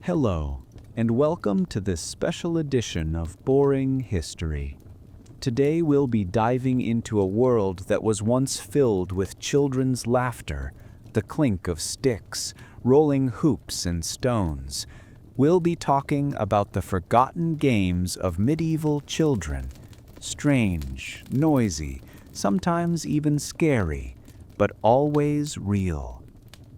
Hello, and welcome to this special edition of Boring History. Today we'll be diving into a world that was once filled with children's laughter, the clink of sticks, rolling hoops and stones. We'll be talking about the forgotten games of medieval children. Strange, noisy, sometimes even scary, but always real.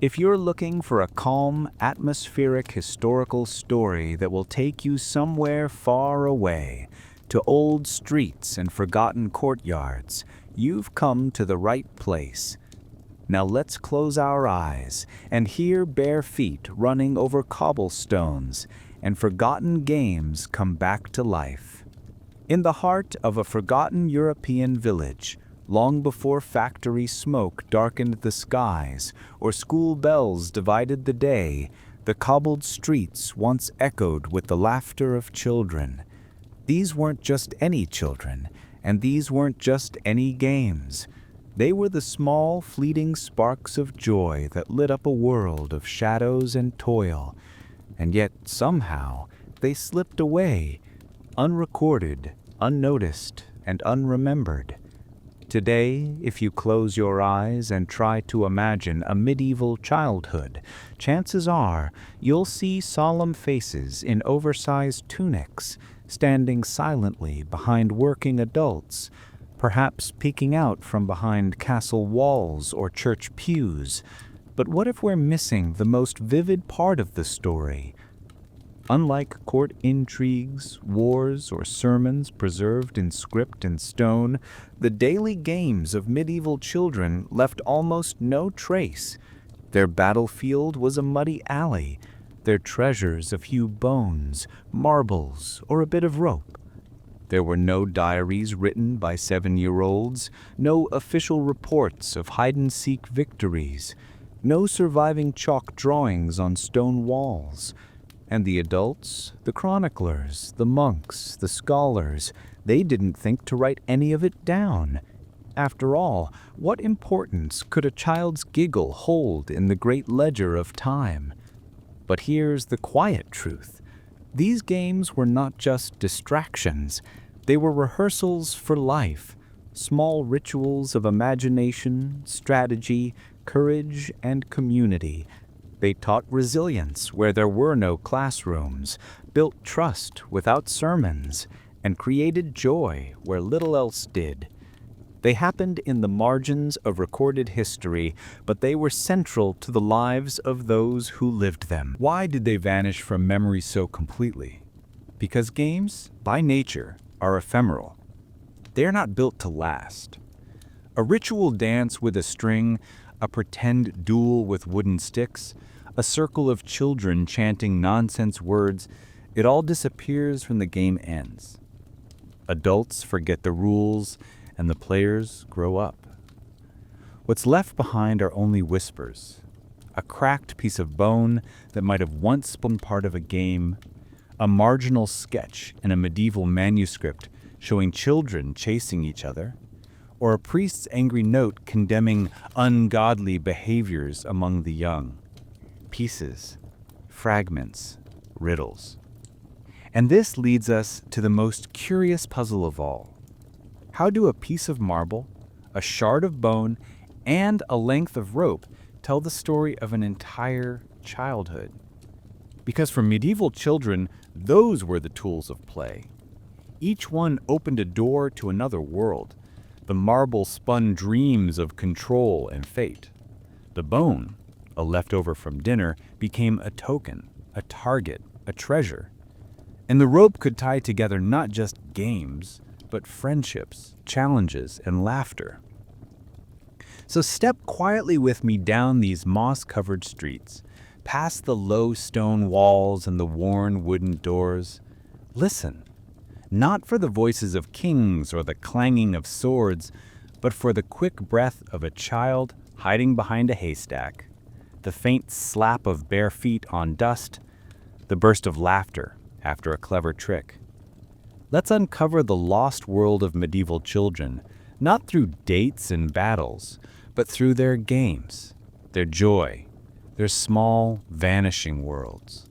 If you're looking for a calm, atmospheric historical story that will take you somewhere far away, to old streets and forgotten courtyards, you've come to the right place. Now let's close our eyes and hear bare feet running over cobblestones and forgotten games come back to life. In the heart of a forgotten European village, long before factory smoke darkened the skies or school bells divided the day, the cobbled streets once echoed with the laughter of children. These weren't just any children, and these weren't just any games. They were the small, fleeting sparks of joy that lit up a world of shadows and toil. And yet, somehow, they slipped away, unrecorded, unnoticed, and unremembered. Today, if you close your eyes and try to imagine a medieval childhood, chances are you'll see solemn faces in oversized tunics, standing silently behind working adults, perhaps peeking out from behind castle walls or church pews. But what if we're missing the most vivid part of the story? Unlike court intrigues, wars, or sermons preserved in script and stone, the daily games of medieval children left almost no trace. Their battlefield was a muddy alley, their treasures a few bones, marbles, or a bit of rope. There were no diaries written by 7-year-olds, no official reports of hide-and-seek victories, no surviving chalk drawings on stone walls. And the adults, the chroniclers, the monks, the scholars, they didn't think to write any of it down. After all, what importance could a child's giggle hold in the great ledger of time? But here's the quiet truth. These games were not just distractions. They were rehearsals for life, small rituals of imagination, strategy, courage, and community. They taught resilience where there were no classrooms, built trust without sermons, and created joy where little else did. They happened in the margins of recorded history, but they were central to the lives of those who lived them. Why did they vanish from memory so completely? Because games, by nature, are ephemeral. They are not built to last. A ritual dance with a string, a pretend duel with wooden sticks, a circle of children chanting nonsense words, it all disappears when the game ends. Adults forget the rules, and the players grow up. What's left behind are only whispers, a cracked piece of bone that might have once been part of a game, a marginal sketch in a medieval manuscript showing children chasing each other, or a priest's angry note condemning ungodly behaviors among the young. Pieces, fragments, riddles. And this leads us to the most curious puzzle of all. How do a piece of marble, a shard of bone, and a length of rope tell the story of an entire childhood? Because for medieval children, those were the tools of play. Each one opened a door to another world. The marble spun dreams of control and fate. The bone, a leftover from dinner, became a token, a target, a treasure. And the rope could tie together not just games, but friendships, challenges, and laughter. So step quietly with me down these moss-covered streets, past the low stone walls and the worn wooden doors. Listen, not for the voices of kings or the clanging of swords, but for the quick breath of a child hiding behind a haystack, the faint slap of bare feet on dust, the burst of laughter after a clever trick. Let's uncover the lost world of medieval children, not through dates and battles, but through their games, their joy, their small, vanishing worlds.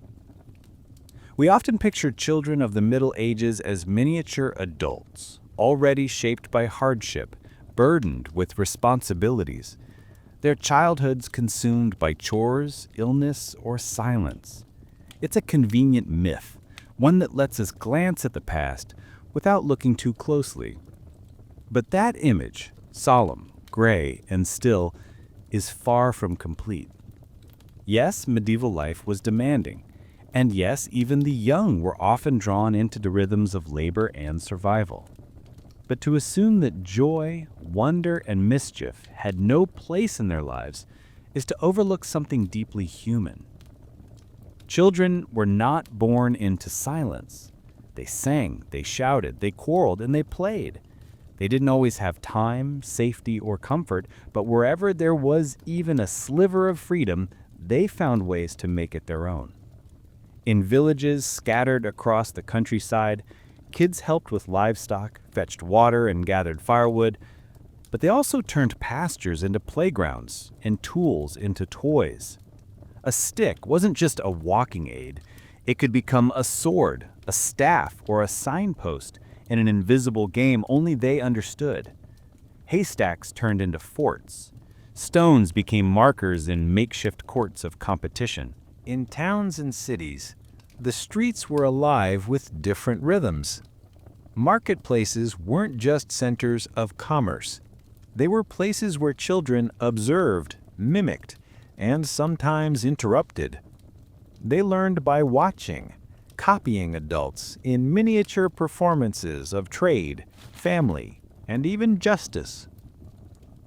We often picture children of the Middle Ages as miniature adults, already shaped by hardship, burdened with responsibilities. Their childhoods consumed by chores, illness, or silence. It's a convenient myth, one that lets us glance at the past without looking too closely. But that image, solemn, gray, and still, is far from complete. Yes, medieval life was demanding, and yes, even the young were often drawn into the rhythms of labor and survival. But to assume that joy, wonder, and mischief had no place in their lives is to overlook something deeply human. Children were not born into silence. They sang, they shouted, they quarreled, and they played. They didn't always have time, safety, or comfort, but wherever there was even a sliver of freedom, they found ways to make it their own. In villages scattered across the countryside, kids helped with livestock, fetched water, and gathered firewood, but they also turned pastures into playgrounds and tools into toys. A stick wasn't just a walking aid. It could become a sword, a staff, or a signpost in an invisible game only they understood. Haystacks turned into forts. Stones became markers in makeshift courts of competition. In towns and cities, the streets were alive with different rhythms. Marketplaces weren't just centers of commerce. They were places where children observed, mimicked, and sometimes interrupted. They learned by watching, copying adults in miniature performances of trade, family, and even justice.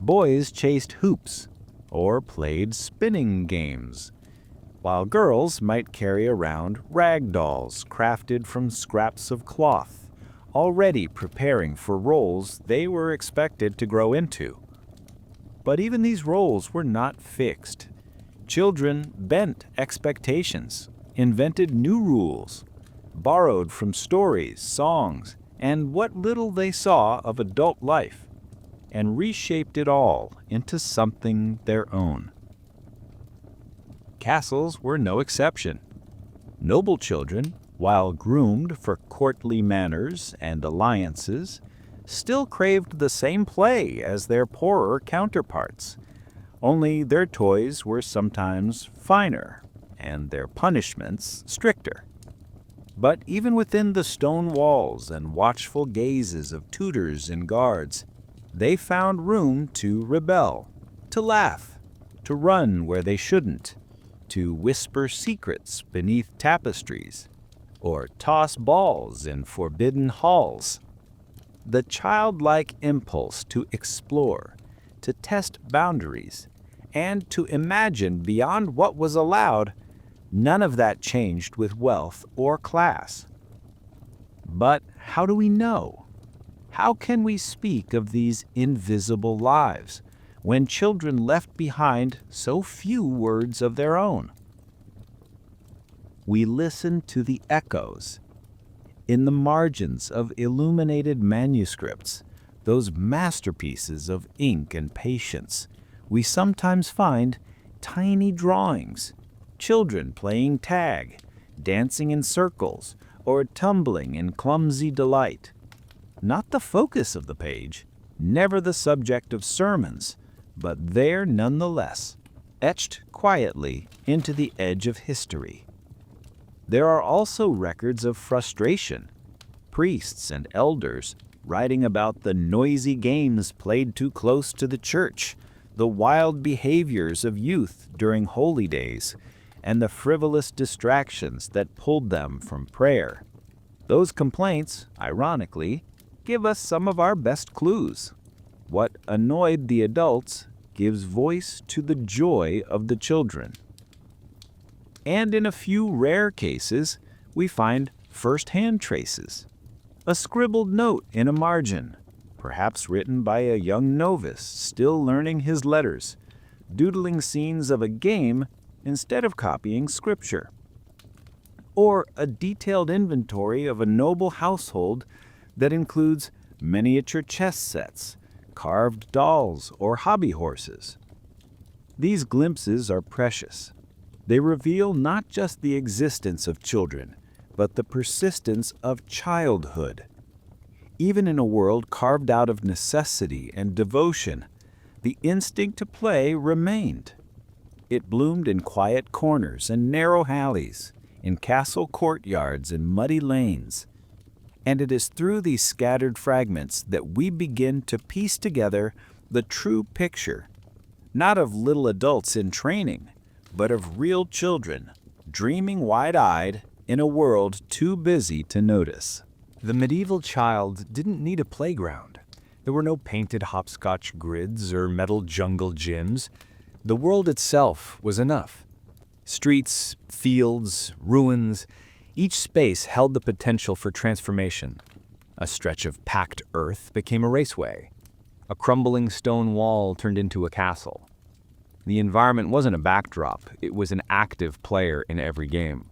Boys chased hoops or played spinning games, while girls might carry around rag dolls crafted from scraps of cloth, already preparing for roles they were expected to grow into. But even these roles were not fixed. Children bent expectations, invented new rules, borrowed from stories, songs, and what little they saw of adult life, and reshaped it all into something their own. Castles were no exception. Noble children, while groomed for courtly manners and alliances, still craved the same play as their poorer counterparts. Only their toys were sometimes finer, and their punishments stricter. But even within the stone walls and watchful gazes of tutors and guards, they found room to rebel, to laugh, to run where they shouldn't, to whisper secrets beneath tapestries, or toss balls in forbidden halls. The childlike impulse to explore, to test boundaries, and to imagine beyond what was allowed, none of that changed with wealth or class. But how do we know? How can we speak of these invisible lives when children left behind so few words of their own? We listen to the echoes. In the margins of illuminated manuscripts, those masterpieces of ink and patience, we sometimes find tiny drawings, children playing tag, dancing in circles, or tumbling in clumsy delight. Not the focus of the page, never the subject of sermons, but there nonetheless, etched quietly into the edge of history. There are also records of frustration, priests and elders writing about the noisy games played too close to the church, the wild behaviors of youth during holy days, and the frivolous distractions that pulled them from prayer. Those complaints, ironically, give us some of our best clues. What annoyed the adults gives voice to the joy of the children. And in a few rare cases, we find first-hand traces. A scribbled note in a margin, perhaps written by a young novice still learning his letters, doodling scenes of a game instead of copying scripture. Or a detailed inventory of a noble household that includes miniature chess sets, carved dolls, or hobby horses. These glimpses are precious. They reveal not just the existence of children, but the persistence of childhood. Even in a world carved out of necessity and devotion, the instinct to play remained. It bloomed in quiet corners and narrow alleys, in castle courtyards and muddy lanes. And it is through these scattered fragments that we begin to piece together the true picture, not of little adults in training, but of real children, dreaming wide-eyed in a world too busy to notice. The medieval child didn't need a playground. There were no painted hopscotch grids or metal jungle gyms. The world itself was enough. Streets, fields, ruins, each space held the potential for transformation. A stretch of packed earth became a raceway. A crumbling stone wall turned into a castle. The environment wasn't a backdrop, it was an active player in every game.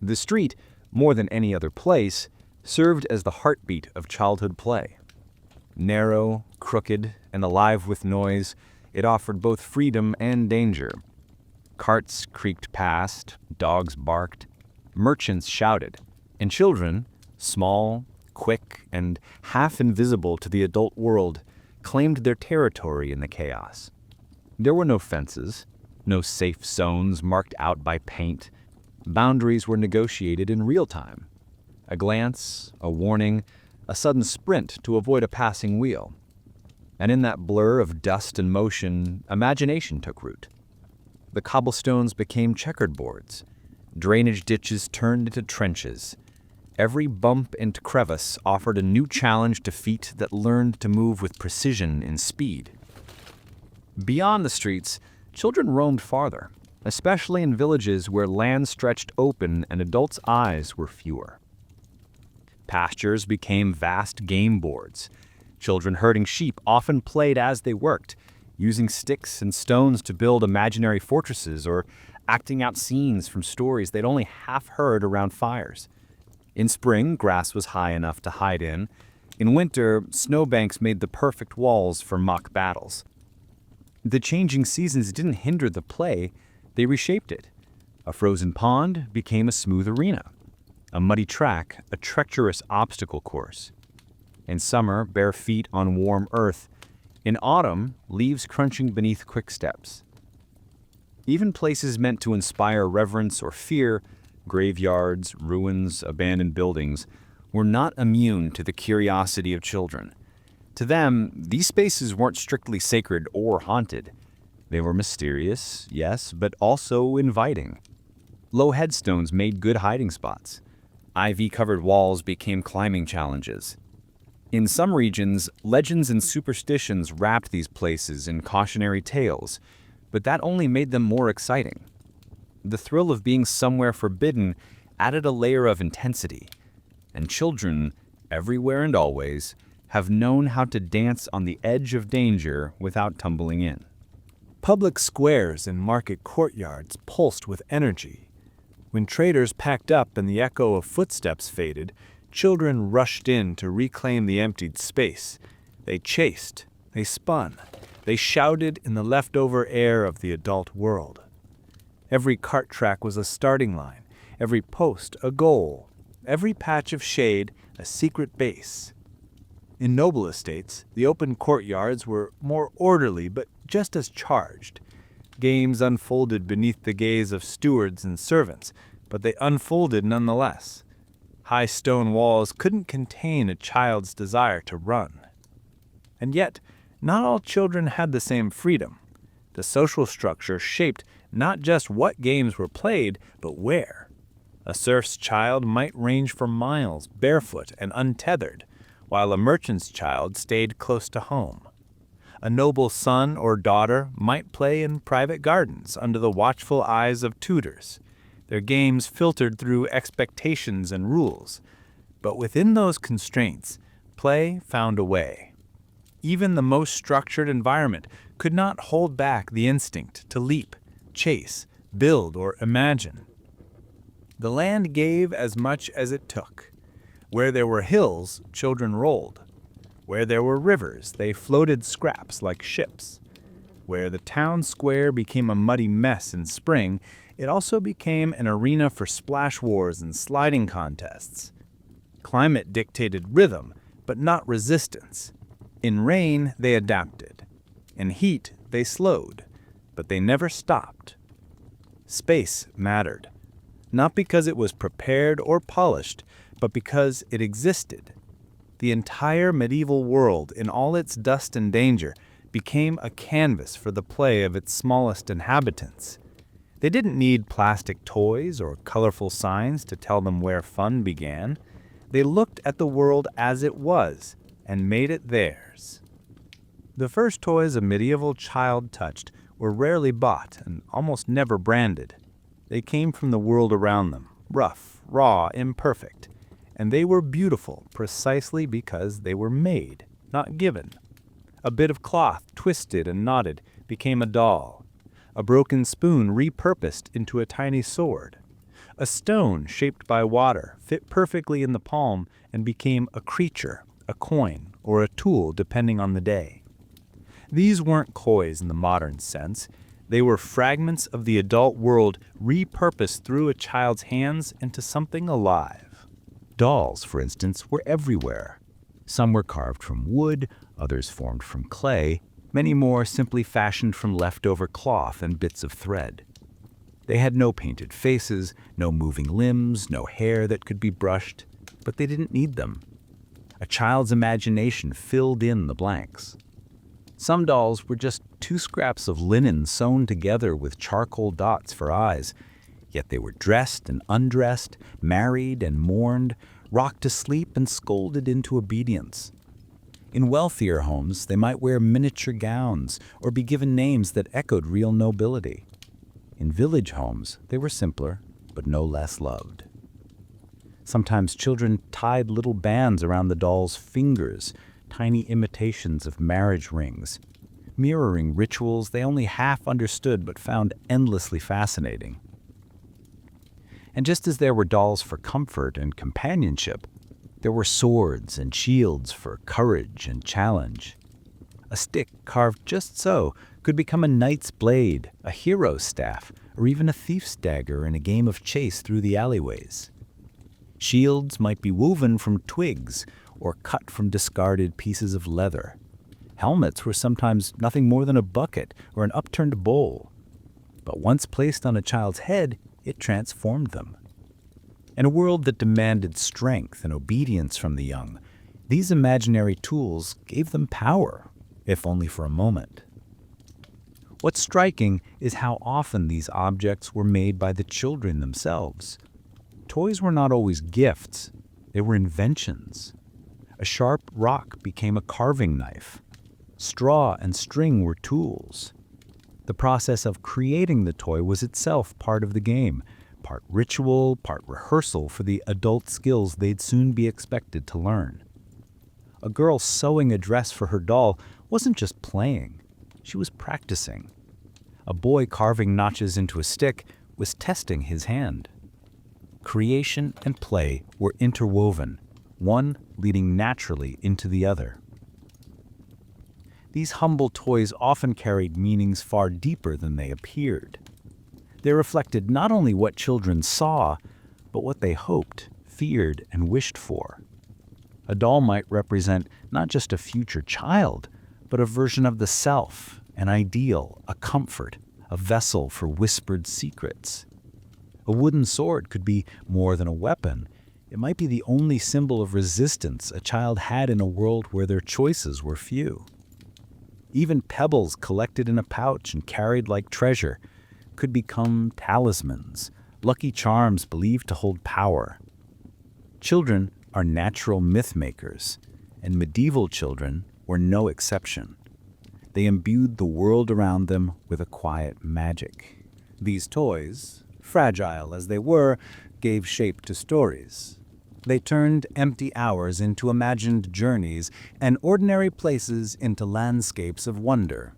The street, more than any other place, served as the heartbeat of childhood play. Narrow, crooked, and alive with noise, it offered both freedom and danger. Carts creaked past, dogs barked, merchants shouted, and children, small, quick, and half invisible to the adult world, claimed their territory in the chaos. There were no fences, no safe zones marked out by paint. Boundaries were negotiated in real time. A glance, a warning, a sudden sprint to avoid a passing wheel. And in that blur of dust and motion, imagination took root. The cobblestones became checkered boards. Drainage ditches turned into trenches. Every bump and crevice offered a new challenge to feet that learned to move with precision and speed. Beyond the streets, children roamed farther, especially in villages where land stretched open and adults' eyes were fewer. Pastures became vast game boards. Children herding sheep often played as they worked, using sticks and stones to build imaginary fortresses or acting out scenes from stories they'd only half heard around fires. In spring, grass was high enough to hide in. In winter, snowbanks made the perfect walls for mock battles. The changing seasons didn't hinder the play, they reshaped it. A frozen pond became a smooth arena. A muddy track, a treacherous obstacle course. In summer, bare feet on warm earth. In autumn, leaves crunching beneath quick steps. Even places meant to inspire reverence or fear, graveyards, ruins, abandoned buildings, were not immune to the curiosity of children. To them, these spaces weren't strictly sacred or haunted. They were mysterious, yes, but also inviting. Low headstones made good hiding spots. Ivy-covered walls became climbing challenges. In some regions, legends and superstitions wrapped these places in cautionary tales, but that only made them more exciting. The thrill of being somewhere forbidden added a layer of intensity, and children, everywhere and always, have known how to dance on the edge of danger without tumbling in. Public squares and market courtyards pulsed with energy. When traders packed up and the echo of footsteps faded, children rushed in to reclaim the emptied space. They chased, they spun, they shouted in the leftover air of the adult world. Every cart track was a starting line, every post a goal, every patch of shade a secret base. In noble estates, the open courtyards were more orderly but just as charged. Games unfolded beneath the gaze of stewards and servants, but they unfolded nonetheless. High stone walls couldn't contain a child's desire to run. And yet, not all children had the same freedom. The social structure shaped not just what games were played, but where. A serf's child might range for miles, barefoot and untethered, while a merchant's child stayed close to home. A noble's son or daughter might play in private gardens under the watchful eyes of tutors, their games filtered through expectations and rules. But within those constraints, play found a way. Even the most structured environment could not hold back the instinct to leap, chase, build, or imagine. The land gave as much as it took. Where there were hills, children rolled. Where there were rivers, they floated scraps like ships. Where the town square became a muddy mess in spring, It also became an arena for splash wars and sliding contests. Climate dictated rhythm, but not resistance. In rain, they adapted. In heat, they slowed, but they never stopped. Space mattered, not because it was prepared or polished, but because it existed. The entire medieval world, in all its dust and danger, became a canvas for the play of its smallest inhabitants. They didn't need plastic toys or colorful signs to tell them where fun began. They looked at the world as it was and made it theirs. The first toys a medieval child touched were rarely bought and almost never branded. They came from the world around them, rough, raw, imperfect, and they were beautiful precisely because they were made, not given. A bit of cloth, twisted and knotted, became a doll. A broken spoon repurposed into a tiny sword. A stone shaped by water fit perfectly in the palm and became a creature, a coin, or a tool depending on the day. These weren't coys in the modern sense. They were fragments of the adult world repurposed through a child's hands into something alive. Dolls, for instance, were everywhere. Some were carved from wood, others formed from clay, many more simply fashioned from leftover cloth and bits of thread. They had no painted faces, no moving limbs, no hair that could be brushed, but they didn't need them. A child's imagination filled in the blanks. Some dolls were just two scraps of linen sewn together with charcoal dots for eyes, yet they were dressed and undressed, married and mourned, rocked to sleep and scolded into obedience. In wealthier homes, they might wear miniature gowns or be given names that echoed real nobility. In village homes, they were simpler, but no less loved. Sometimes children tied little bands around the doll's fingers, tiny imitations of marriage rings, mirroring rituals they only half understood but found endlessly fascinating. And just as there were dolls for comfort and companionship, there were swords and shields for courage and challenge. A stick carved just so could become a knight's blade, a hero's staff, or even a thief's dagger in a game of chase through the alleyways. Shields might be woven from twigs or cut from discarded pieces of leather. Helmets were sometimes nothing more than a bucket or an upturned bowl. But once placed on a child's head, it transformed them. In a world that demanded strength and obedience from the young, these imaginary tools gave them power, if only for a moment. What's striking is how often these objects were made by the children themselves. Toys were not always gifts, they were inventions. A sharp rock became a carving knife. Straw and string were tools. The process of creating the toy was itself part of the game, part ritual, part rehearsal for the adult skills they'd soon be expected to learn. A girl sewing a dress for her doll wasn't just playing, she was practicing. A boy carving notches into a stick was testing his hand. Creation and play were interwoven, one leading naturally into the other. These humble toys often carried meanings far deeper than they appeared. They reflected not only what children saw, but what they hoped, feared, and wished for. A doll might represent not just a future child, but a version of the self, an ideal, a comfort, a vessel for whispered secrets. A wooden sword could be more than a weapon. It might be the only symbol of resistance a child had in a world where their choices were few. Even pebbles collected in a pouch and carried like treasure could become talismans, lucky charms believed to hold power. Children are natural myth makers, and medieval children were no exception. They imbued the world around them with a quiet magic. These toys, fragile as they were, gave shape to stories. They turned empty hours into imagined journeys and ordinary places into landscapes of wonder.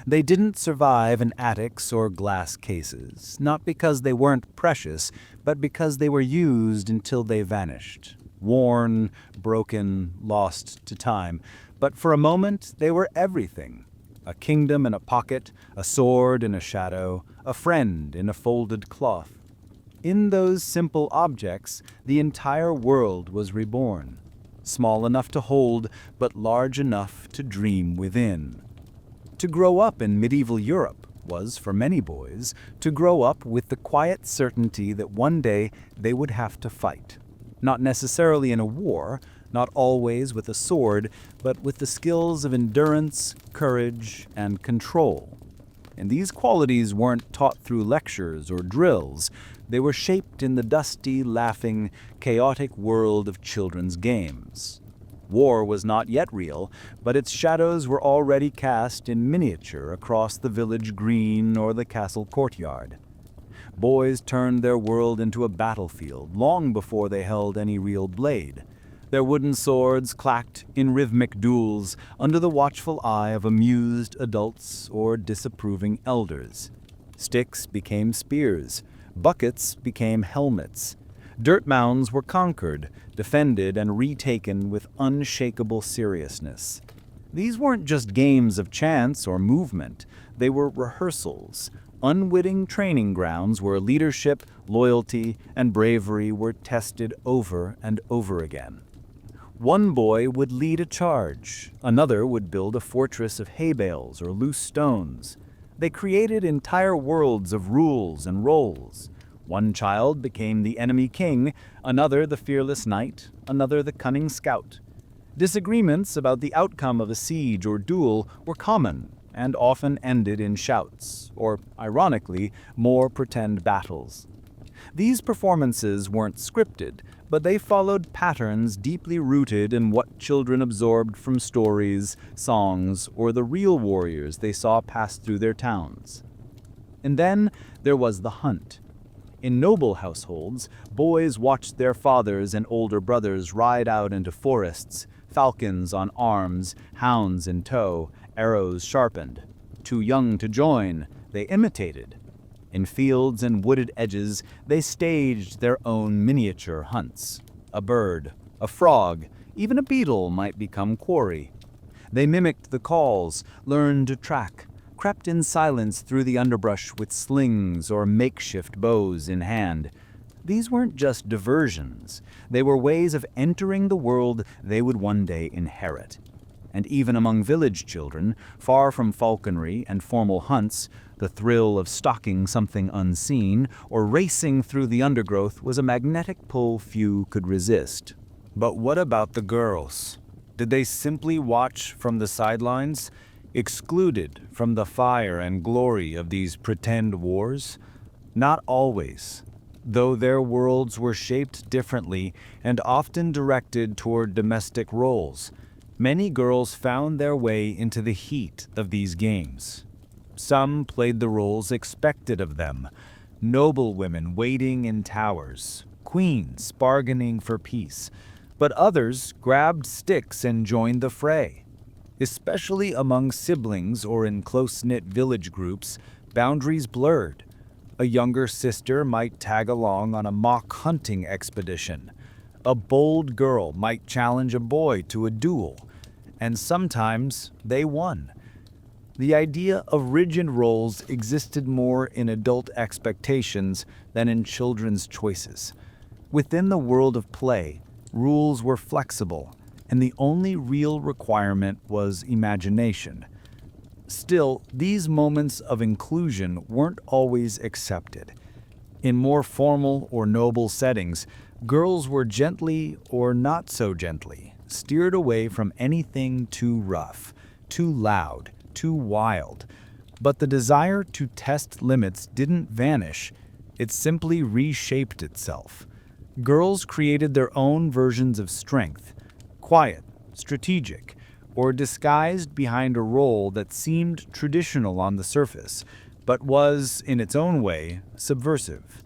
They didn't survive in attics or glass cases, not because they weren't precious, but because they were used until they vanished. Worn, broken, lost to time. But for a moment, they were everything. A kingdom in a pocket, a sword in a shadow, a friend in a folded cloth. In those simple objects, the entire world was reborn, small enough to hold, but large enough to dream within. To grow up in medieval Europe was, for many boys, to grow up with the quiet certainty that one day they would have to fight. Not necessarily in a war, not always with a sword, but with the skills of endurance, courage, and control. And these qualities weren't taught through lectures or drills. They were shaped in the dusty, laughing, chaotic world of children's games. War was not yet real, but its shadows were already cast in miniature across the village green or the castle courtyard. Boys turned their world into a battlefield long before they held any real blade. Their wooden swords clacked in rhythmic duels under the watchful eye of amused adults or disapproving elders. Sticks became spears, buckets became helmets. Dirt mounds were conquered, defended, and retaken with unshakable seriousness. These weren't just games of chance or movement, they were rehearsals, unwitting training grounds where leadership, loyalty, and bravery were tested over and over again. One boy would lead a charge, another would build a fortress of hay bales or loose stones. They created entire worlds of rules and roles. One child became the enemy king, another the fearless knight, another the cunning scout. Disagreements about the outcome of a siege or duel were common and often ended in shouts, or, ironically, more pretend battles. These performances weren't scripted, but they followed patterns deeply rooted in what children absorbed from stories, songs, or the real warriors they saw pass through their towns. And then there was the hunt. In noble households, boys watched their fathers and older brothers ride out into forests, falcons on arms, hounds in tow, arrows sharpened. Too young to join, they imitated. In fields and wooded edges, they staged their own miniature hunts. A bird, a frog, even a beetle might become quarry. They mimicked the calls, learned to track, crept in silence through the underbrush with slings or makeshift bows in hand. These weren't just diversions. They were ways of entering the world they would one day inherit. And even among village children, far from falconry and formal hunts, the thrill of stalking something unseen or racing through the undergrowth was a magnetic pull few could resist. But what about the girls? Did they simply watch from the sidelines, excluded from the fire and glory of these pretend wars? Not always. Though their worlds were shaped differently and often directed toward domestic roles, many girls found their way into the heat of these games. Some played the roles expected of them, noble women waiting in towers, queens bargaining for peace, but others grabbed sticks and joined the fray. Especially among siblings or in close-knit village groups, boundaries blurred. A younger sister might tag along on a mock hunting expedition. A bold girl might challenge a boy to a duel, and sometimes they won. The idea of rigid roles existed more in adult expectations than in children's choices. Within the world of play, rules were flexible, and the only real requirement was imagination. Still, these moments of inclusion weren't always accepted. In more formal or noble settings, girls were gently or not so gently steered away from anything too rough, too loud, too wild. But the desire to test limits didn't vanish, it simply reshaped itself. Girls created their own versions of strength, quiet, strategic, or disguised behind a role that seemed traditional on the surface, but was, in its own way, subversive.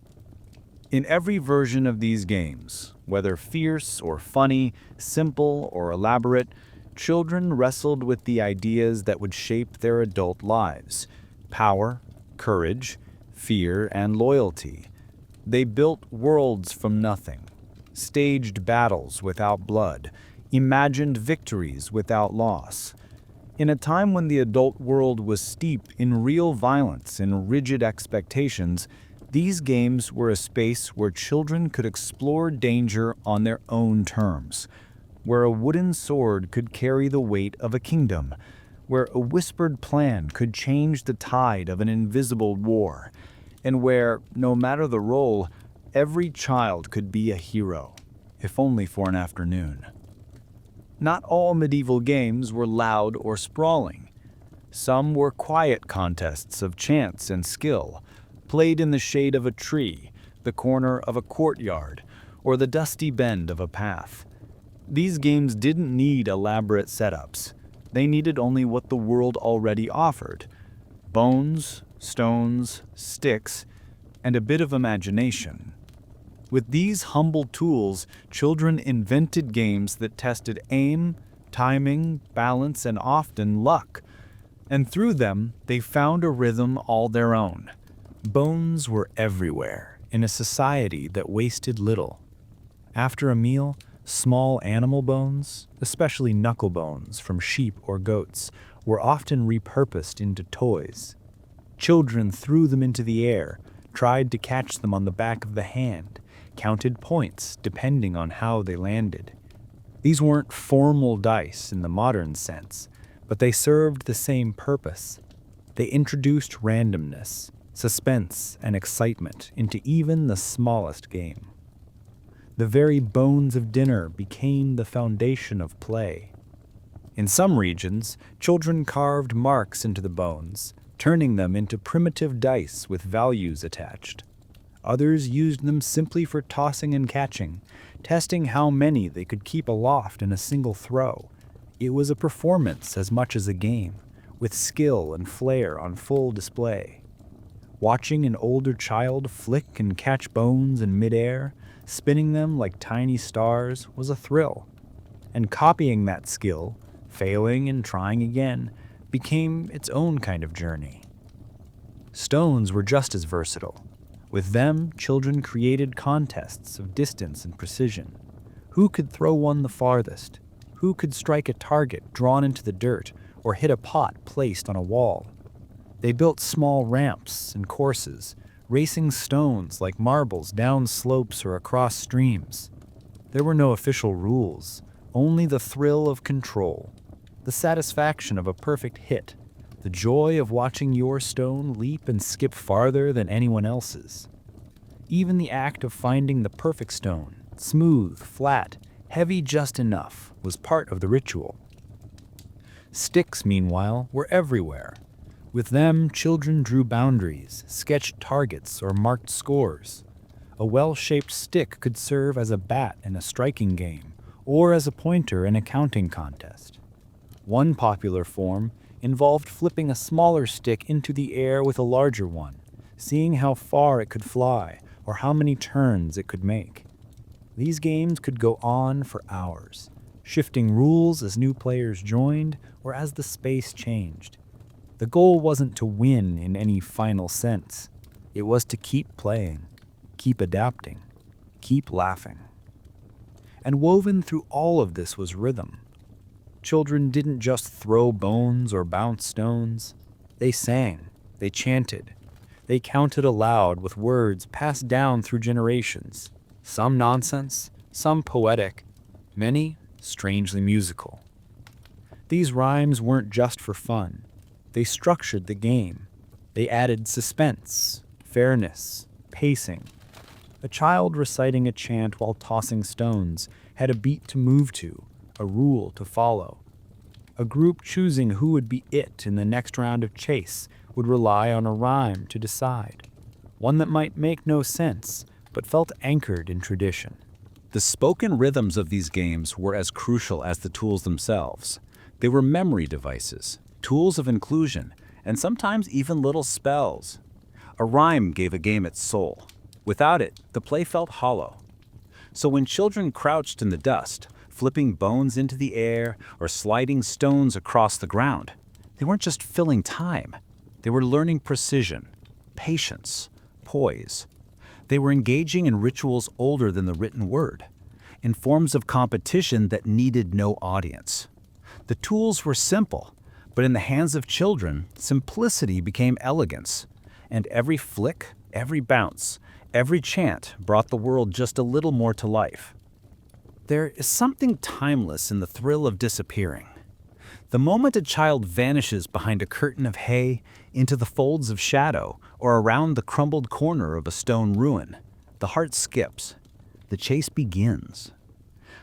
In every version of these games, whether fierce or funny, simple or elaborate, children wrestled with the ideas that would shape their adult lives: power, courage, fear, and loyalty. They built worlds from nothing, staged battles without blood, imagined victories without loss. In a time when the adult world was steeped in real violence and rigid expectations, these games were a space where children could explore danger on their own terms, where a wooden sword could carry the weight of a kingdom, where a whispered plan could change the tide of an invisible war, and where, no matter the role, every child could be a hero, if only for an afternoon. Not all medieval games were loud or sprawling. Some were quiet contests of chance and skill, played in the shade of a tree, the corner of a courtyard, or the dusty bend of a path. These games didn't need elaborate setups. They needed only what the world already offered: bones, stones, sticks, and a bit of imagination. With these humble tools, children invented games that tested aim, timing, balance, and often luck. And through them, they found a rhythm all their own. Bones were everywhere, in a society that wasted little. After a meal, small animal bones, especially knuckle bones from sheep or goats, were often repurposed into toys. Children threw them into the air, tried to catch them on the back of the hand, counted points depending on how they landed. These weren't formal dice in the modern sense, but they served the same purpose. They introduced randomness, suspense, and excitement into even the smallest game. The very bones of dinner became the foundation of play. In some regions, children carved marks into the bones, turning them into primitive dice with values attached. Others used them simply for tossing and catching, testing how many they could keep aloft in a single throw. It was a performance as much as a game, with skill and flair on full display. Watching an older child flick and catch bones in midair, spinning them like tiny stars, was a thrill. And copying that skill, failing and trying again, became its own kind of journey. Stones were just as versatile. With them, children created contests of distance and precision. Who could throw one the farthest? Who could strike a target drawn into the dirt or hit a pot placed on a wall? They built small ramps and courses, racing stones like marbles down slopes or across streams. There were no official rules, only the thrill of control, the satisfaction of a perfect hit, the joy of watching your stone leap and skip farther than anyone else's. Even the act of finding the perfect stone, smooth, flat, heavy just enough, was part of the ritual. Sticks, meanwhile, were everywhere. With them, children drew boundaries, sketched targets, or marked scores. A well-shaped stick could serve as a bat in a striking game, or as a pointer in a counting contest. One popular form involved flipping a smaller stick into the air with a larger one, seeing how far it could fly or how many turns it could make. These games could go on for hours, shifting rules as new players joined or as the space changed. The goal wasn't to win in any final sense. It was to keep playing, keep adapting, keep laughing. And woven through all of this was rhythm. Children didn't just throw bones or bounce stones. They sang, they chanted, they counted aloud with words passed down through generations, some nonsense, some poetic, many strangely musical. These rhymes weren't just for fun. They structured the game. They added suspense, fairness, pacing. A child reciting a chant while tossing stones had a beat to move to, a rule to follow. A group choosing who would be it in the next round of chase would rely on a rhyme to decide, one that might make no sense, but felt anchored in tradition. The spoken rhythms of these games were as crucial as the tools themselves. They were memory devices, tools of inclusion, and sometimes even little spells. A rhyme gave a game its soul. Without it, the play felt hollow. So when children crouched in the dust, flipping bones into the air or sliding stones across the ground, they weren't just filling time. They were learning precision, patience, poise. They were engaging in rituals older than the written word, in forms of competition that needed no audience. The tools were simple, But in the hands of children, simplicity became elegance, and every flick, every bounce, every chant brought the world just a little more to life. There is something timeless in the thrill of disappearing. The moment a child vanishes behind a curtain of hay, into the folds of shadow, or around the crumbled corner of a stone ruin, the heart skips. The chase begins.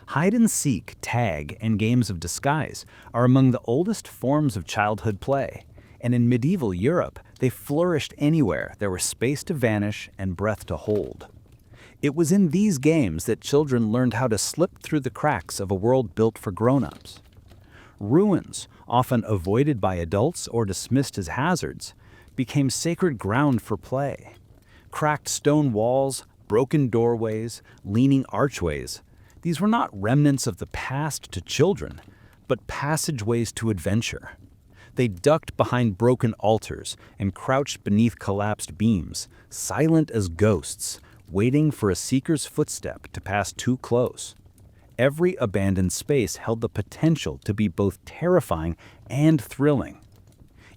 Hide and seek, tag, and games of disguise are among the oldest forms of childhood play, and in medieval Europe, they flourished anywhere there was space to vanish and breath to hold. It was in these games that children learned how to slip through the cracks of a world built for grown-ups. Ruins, often avoided by adults or dismissed as hazards, became sacred ground for play. Cracked stone walls, broken doorways, leaning archways, these were not remnants of the past to children, but passageways to adventure. They ducked behind broken altars and crouched beneath collapsed beams, silent as ghosts, waiting for a seeker's footstep to pass too close. Every abandoned space held the potential to be both terrifying and thrilling.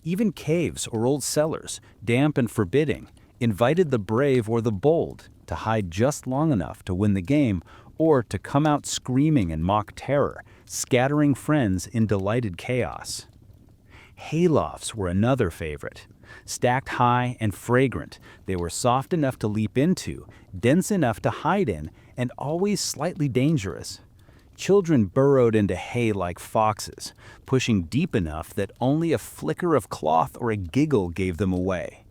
Even caves or old cellars, damp and forbidding, invited the brave or the bold to hide just long enough to win the game or to come out screaming in mock terror, scattering friends in delighted chaos. Haylofts were another favorite. Stacked high and fragrant, they were soft enough to leap into, dense enough to hide in, and always slightly dangerous. Children burrowed into hay like foxes, pushing deep enough that only a flicker of cloth or a giggle gave them away.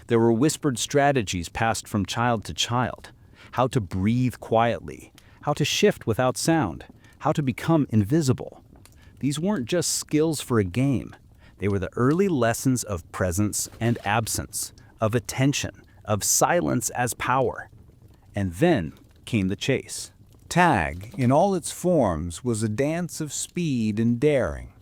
There were whispered strategies passed from child to child: how to breathe quietly, how to shift without sound, how to become invisible. These weren't just skills for a game. They were the early lessons of presence and absence, of attention, of silence as power. And then came the chase. Tag, in all its forms, was a dance of speed and daring.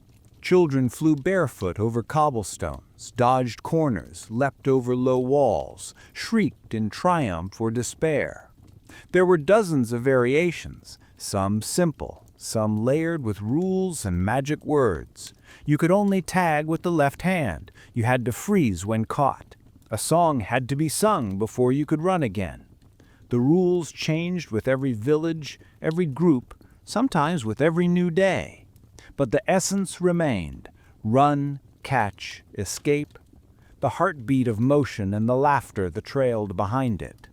Children flew barefoot over cobblestones, dodged corners, leapt over low walls, shrieked in triumph or despair. There were dozens of variations, some simple, some layered with rules and magic words. You could only tag with the left hand. You had to freeze when caught. A song had to be sung before you could run again. The rules changed with every village, every group, sometimes with every new day. But the essence remained: run, catch, escape, the heartbeat of motion and the laughter that trailed behind it.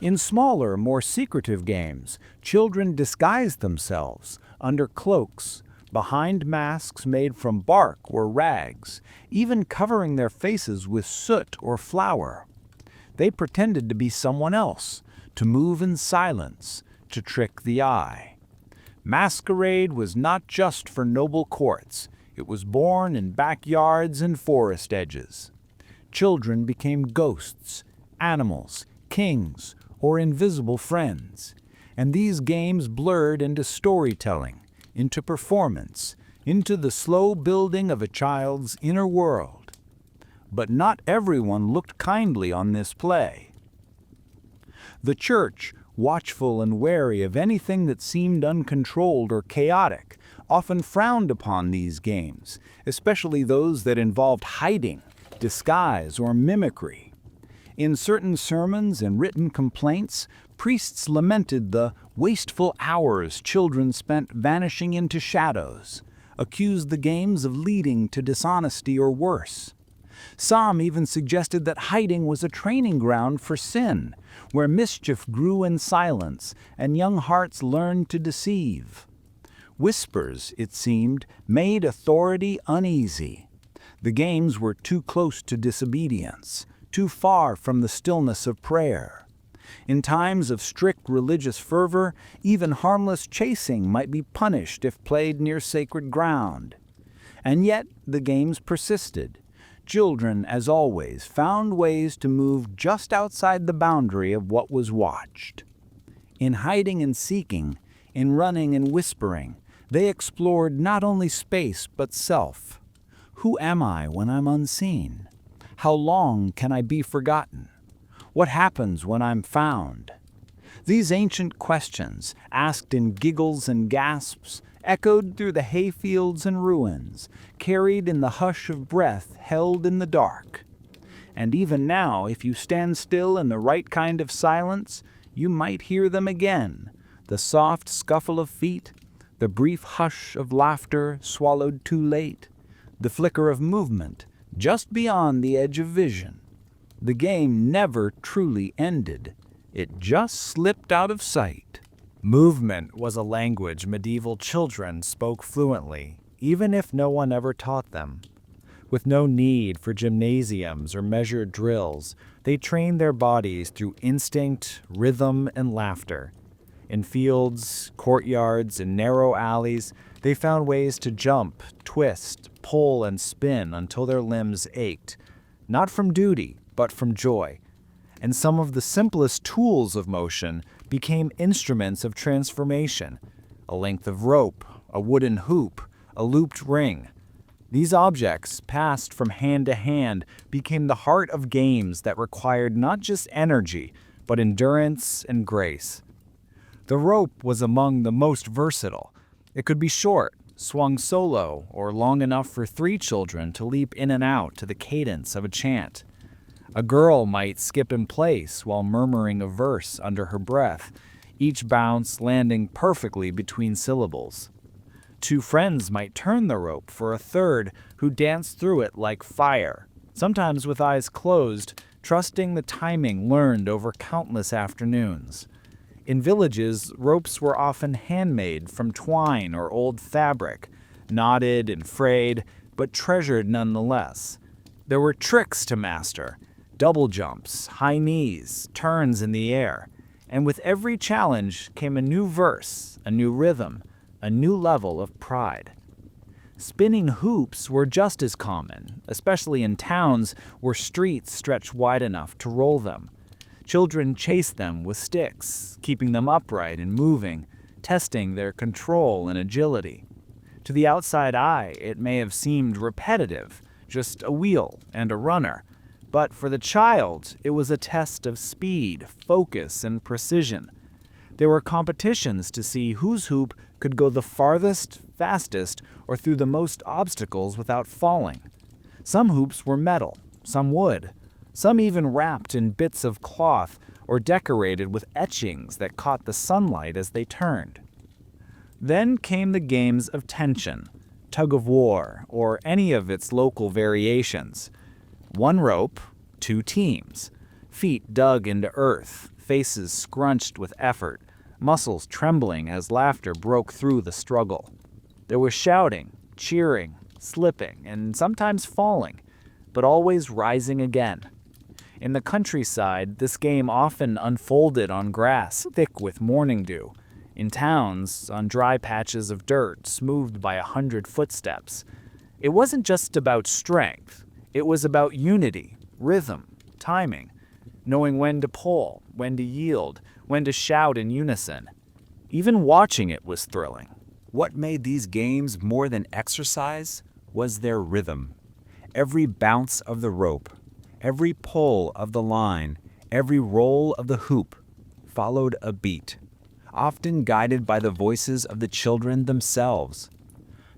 In smaller, more secretive games, children disguised themselves under cloaks, behind masks made from bark or rags, even covering their faces with soot or flour. They pretended to be someone else, to move in silence, to trick the eye. Masquerade was not just for noble courts. It was born in backyards and forest edges. Children became ghosts, animals, kings, or invisible friends. And these games blurred into storytelling, into performance, into the slow building of a child's inner world. But not everyone looked kindly on this play. The church, watchful and wary of anything that seemed uncontrolled or chaotic, often frowned upon these games, especially those that involved hiding, disguise, or mimicry. In certain sermons and written complaints, priests lamented the wasteful hours children spent vanishing into shadows, accused the games of leading to dishonesty or worse. Some even suggested that hiding was a training ground for sin, where mischief grew in silence and young hearts learned to deceive. Whispers, it seemed, made authority uneasy. The games were too close to disobedience, too far from the stillness of prayer. In times of strict religious fervor, even harmless chasing might be punished if played near sacred ground. And yet the games persisted. Children, as always, found ways to move just outside the boundary of what was watched. In hiding and seeking, in running and whispering, they explored not only space but self. Who am I when I'm unseen? How long can I be forgotten? What happens when I'm found? These ancient questions, asked in giggles and gasps, echoed through the hayfields and ruins, carried in the hush of breath held in the dark. And even now, if you stand still in the right kind of silence, you might hear them again, the soft scuffle of feet, the brief hush of laughter swallowed too late, the flicker of movement just beyond the edge of vision. The game never truly ended. It just slipped out of sight. Movement was a language medieval children spoke fluently, even if no one ever taught them. With no need for gymnasiums or measured drills, they trained their bodies through instinct, rhythm, and laughter. In fields, courtyards, and narrow alleys, they found ways to jump, twist, pull, and spin until their limbs ached, not from duty, but from joy. And some of the simplest tools of motion became instruments of transformation: a length of rope, a wooden hoop, a looped ring. These objects, passed from hand to hand, became the heart of games that required not just energy, but endurance and grace. The rope was among the most versatile. It could be short, swung solo, or long enough for 3 children to leap in and out to the cadence of a chant. A girl might skip in place while murmuring a verse under her breath, each bounce landing perfectly between syllables. 2 friends might turn the rope for a third who danced through it like fire, sometimes with eyes closed, trusting the timing learned over countless afternoons. In villages, ropes were often handmade from twine or old fabric, knotted and frayed, but treasured nonetheless. There were tricks to master: double jumps, high knees, turns in the air, and with every challenge came a new verse, a new rhythm, a new level of pride. Spinning hoops were just as common, especially in towns where streets stretched wide enough to roll them. Children chased them with sticks, keeping them upright and moving, testing their control and agility. To the outside eye, it may have seemed repetitive, just a wheel and a runner. But for the child, it was a test of speed, focus, and precision. There were competitions to see whose hoop could go the farthest, fastest, or through the most obstacles without falling. Some hoops were metal, some wood, some even wrapped in bits of cloth or decorated with etchings that caught the sunlight as they turned. Then came the games of tension, tug of war, or any of its local variations. 1 rope, 2 teams, feet dug into earth, faces scrunched with effort, muscles trembling as laughter broke through the struggle. There was shouting, cheering, slipping, and sometimes falling, but always rising again. In the countryside, this game often unfolded on grass thick with morning dew. In towns, on dry patches of dirt smoothed by 100 footsteps. It wasn't just about strength. It was about unity, rhythm, timing, knowing when to pull, when to yield, when to shout in unison. Even watching it was thrilling. What made these games more than exercise was their rhythm. Every bounce of the rope, every pull of the line, every roll of the hoop followed a beat, often guided by the voices of the children themselves.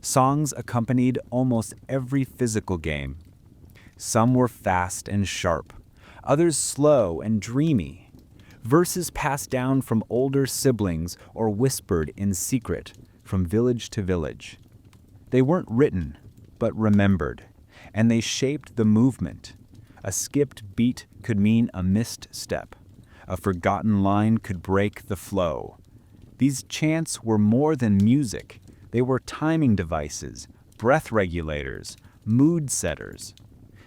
Songs accompanied almost every physical game. Some were fast and sharp, others slow and dreamy. Verses passed down from older siblings or whispered in secret from village to village. They weren't written, but remembered, and they shaped the movement. A skipped beat could mean a missed step. A forgotten line could break the flow. These chants were more than music. They were timing devices, breath regulators, mood setters.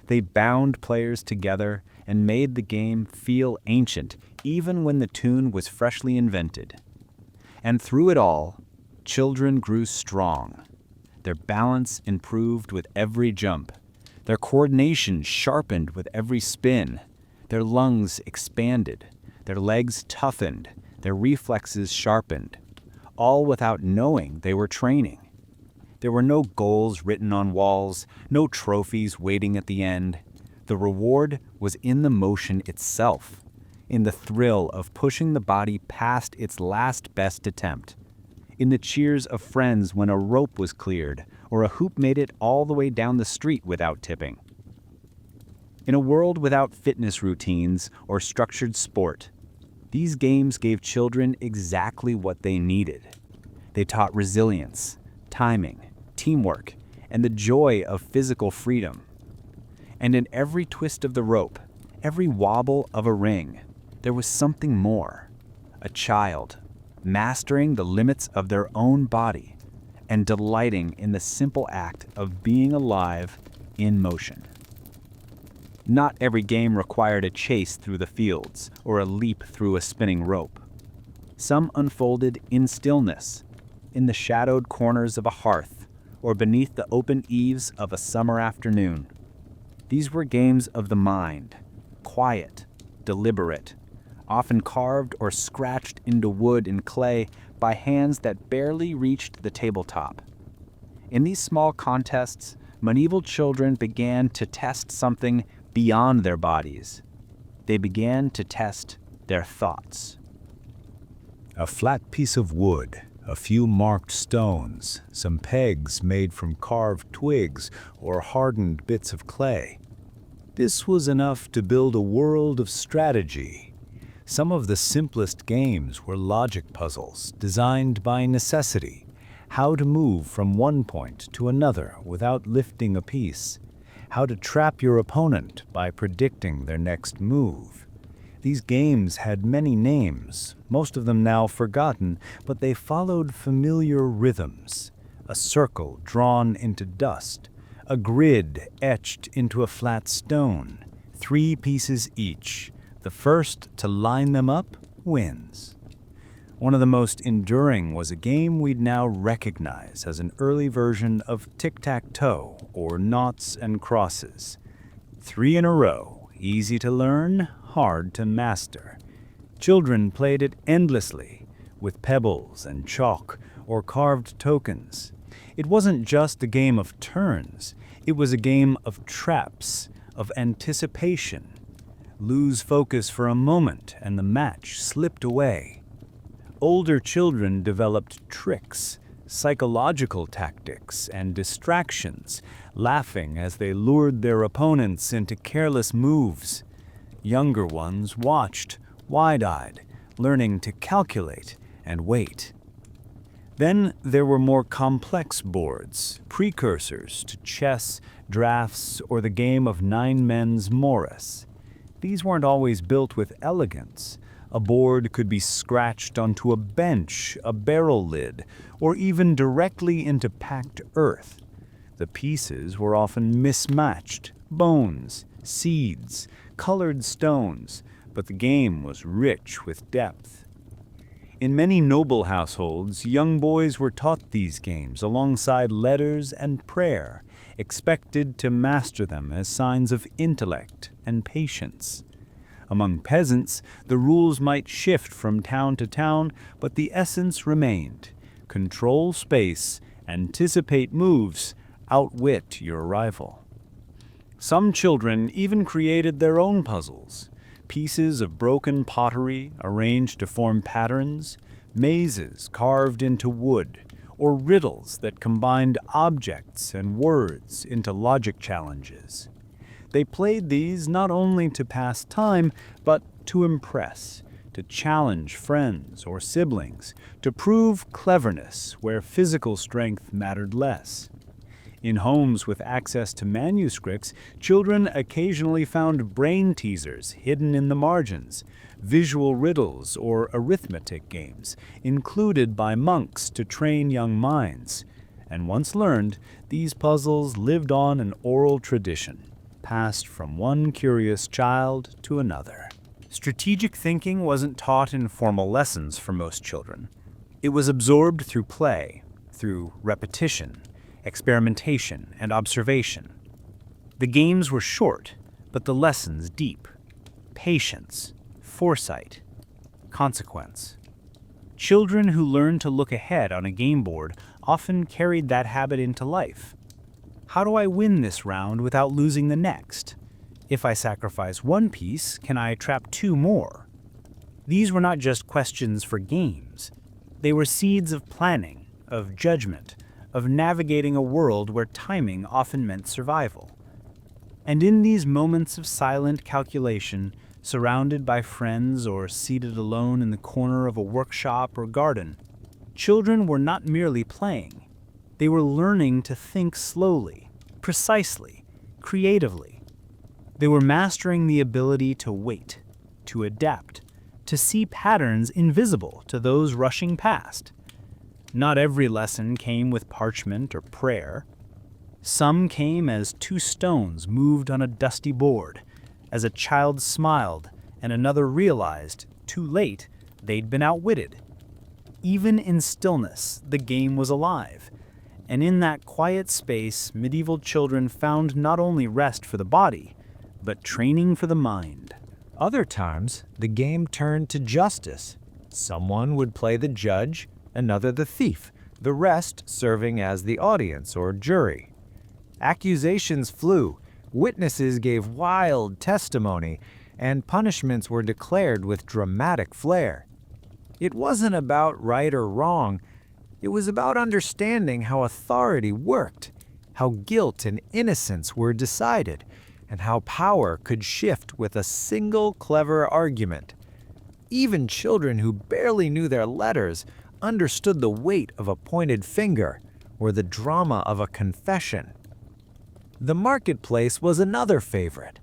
They bound players together and made the game feel ancient, even when the tune was freshly invented. And through it all, children grew strong. Their balance improved with every jump. Their coordination sharpened with every spin. Their lungs expanded. Their legs toughened. Their reflexes sharpened. All without knowing they were training. There were no goals written on walls, no trophies waiting at the end. The reward was in the motion itself, in the thrill of pushing the body past its last best attempt, in the cheers of friends when a rope was cleared or a hoop made it all the way down the street without tipping. In a world without fitness routines or structured sport, these games gave children exactly what they needed. They taught resilience, timing, teamwork, and the joy of physical freedom. And in every twist of the rope, every wobble of a ring, there was something more. A child, mastering the limits of their own body and delighting in the simple act of being alive in motion. Not every game required a chase through the fields or a leap through a spinning rope. Some unfolded in stillness, in the shadowed corners of a hearth or beneath the open eaves of a summer afternoon. These were games of the mind, quiet, deliberate, often carved or scratched into wood and clay by hands that barely reached the tabletop. In these small contests, medieval children began to test something beyond their bodies. They began to test their thoughts. A flat piece of wood, a few marked stones, some pegs made from carved twigs or hardened bits of clay. This was enough to build a world of strategy. Some of the simplest games were logic puzzles designed by necessity, how to move from one point to another without lifting a piece, how to trap your opponent by predicting their next move. These games had many names, most of them now forgotten, but they followed familiar rhythms. A circle drawn into dust, a grid etched into a flat stone, 3 pieces each. The first to line them up wins. One of the most enduring was a game we'd now recognize as an early version of tic-tac-toe or noughts and crosses. 3 in a row, easy to learn, hard to master. Children played it endlessly, with pebbles and chalk or carved tokens. It wasn't just a game of turns, it was a game of traps, of anticipation. Lose focus for a moment and the match slipped away. Older children developed tricks, psychological tactics, and distractions, laughing as they lured their opponents into careless moves. Younger ones watched, wide-eyed, learning to calculate and wait. Then there were more complex boards, precursors to chess, drafts, or the game of 9 men's Morris. These weren't always built with elegance. A board could be scratched onto a bench, a barrel lid, or even directly into packed earth. The pieces were often mismatched, bones, seeds, colored stones, but the game was rich with depth. In many noble households, young boys were taught these games alongside letters and prayer, expected to master them as signs of intellect and patience. Among peasants, the rules might shift from town to town, but the essence remained. Control space, anticipate moves, outwit your rival. Some children even created their own puzzles. Pieces of broken pottery arranged to form patterns, mazes carved into wood, or riddles that combined objects and words into logic challenges. They played these not only to pass time, but to impress, to challenge friends or siblings, to prove cleverness where physical strength mattered less. In homes with access to manuscripts, children occasionally found brain teasers hidden in the margins, visual riddles or arithmetic games, included by monks to train young minds. And once learned, these puzzles lived on an oral tradition, passed from one curious child to another. Strategic thinking wasn't taught in formal lessons for most children. It was absorbed through play, through repetition, experimentation, and observation. The games were short, but the lessons deep. Patience, foresight, consequence. Children who learned to look ahead on a game board often carried that habit into life. How do I win this round without losing the next? If I sacrifice one piece, can I trap 2 more? These were not just questions for games. They were seeds of planning, of judgment, of navigating a world where timing often meant survival. And in these moments of silent calculation, surrounded by friends or seated alone in the corner of a workshop or garden, children were not merely playing. They were learning to think slowly, precisely, creatively. They were mastering the ability to wait, to adapt, to see patterns invisible to those rushing past. Not every lesson came with parchment or prayer. Some came as two stones moved on a dusty board, as a child smiled and another realized, too late, they'd been outwitted. Even in stillness, the game was alive, and in that quiet space, medieval children found not only rest for the body, but training for the mind. Other times, the game turned to justice. Someone would play the judge, another the thief, the rest serving as the audience or jury. Accusations flew, witnesses gave wild testimony, and punishments were declared with dramatic flair. It wasn't about right or wrong. It was about understanding how authority worked, how guilt and innocence were decided, and how power could shift with a single clever argument. Even children who barely knew their letters understood the weight of a pointed finger or the drama of a confession. The marketplace was another favorite.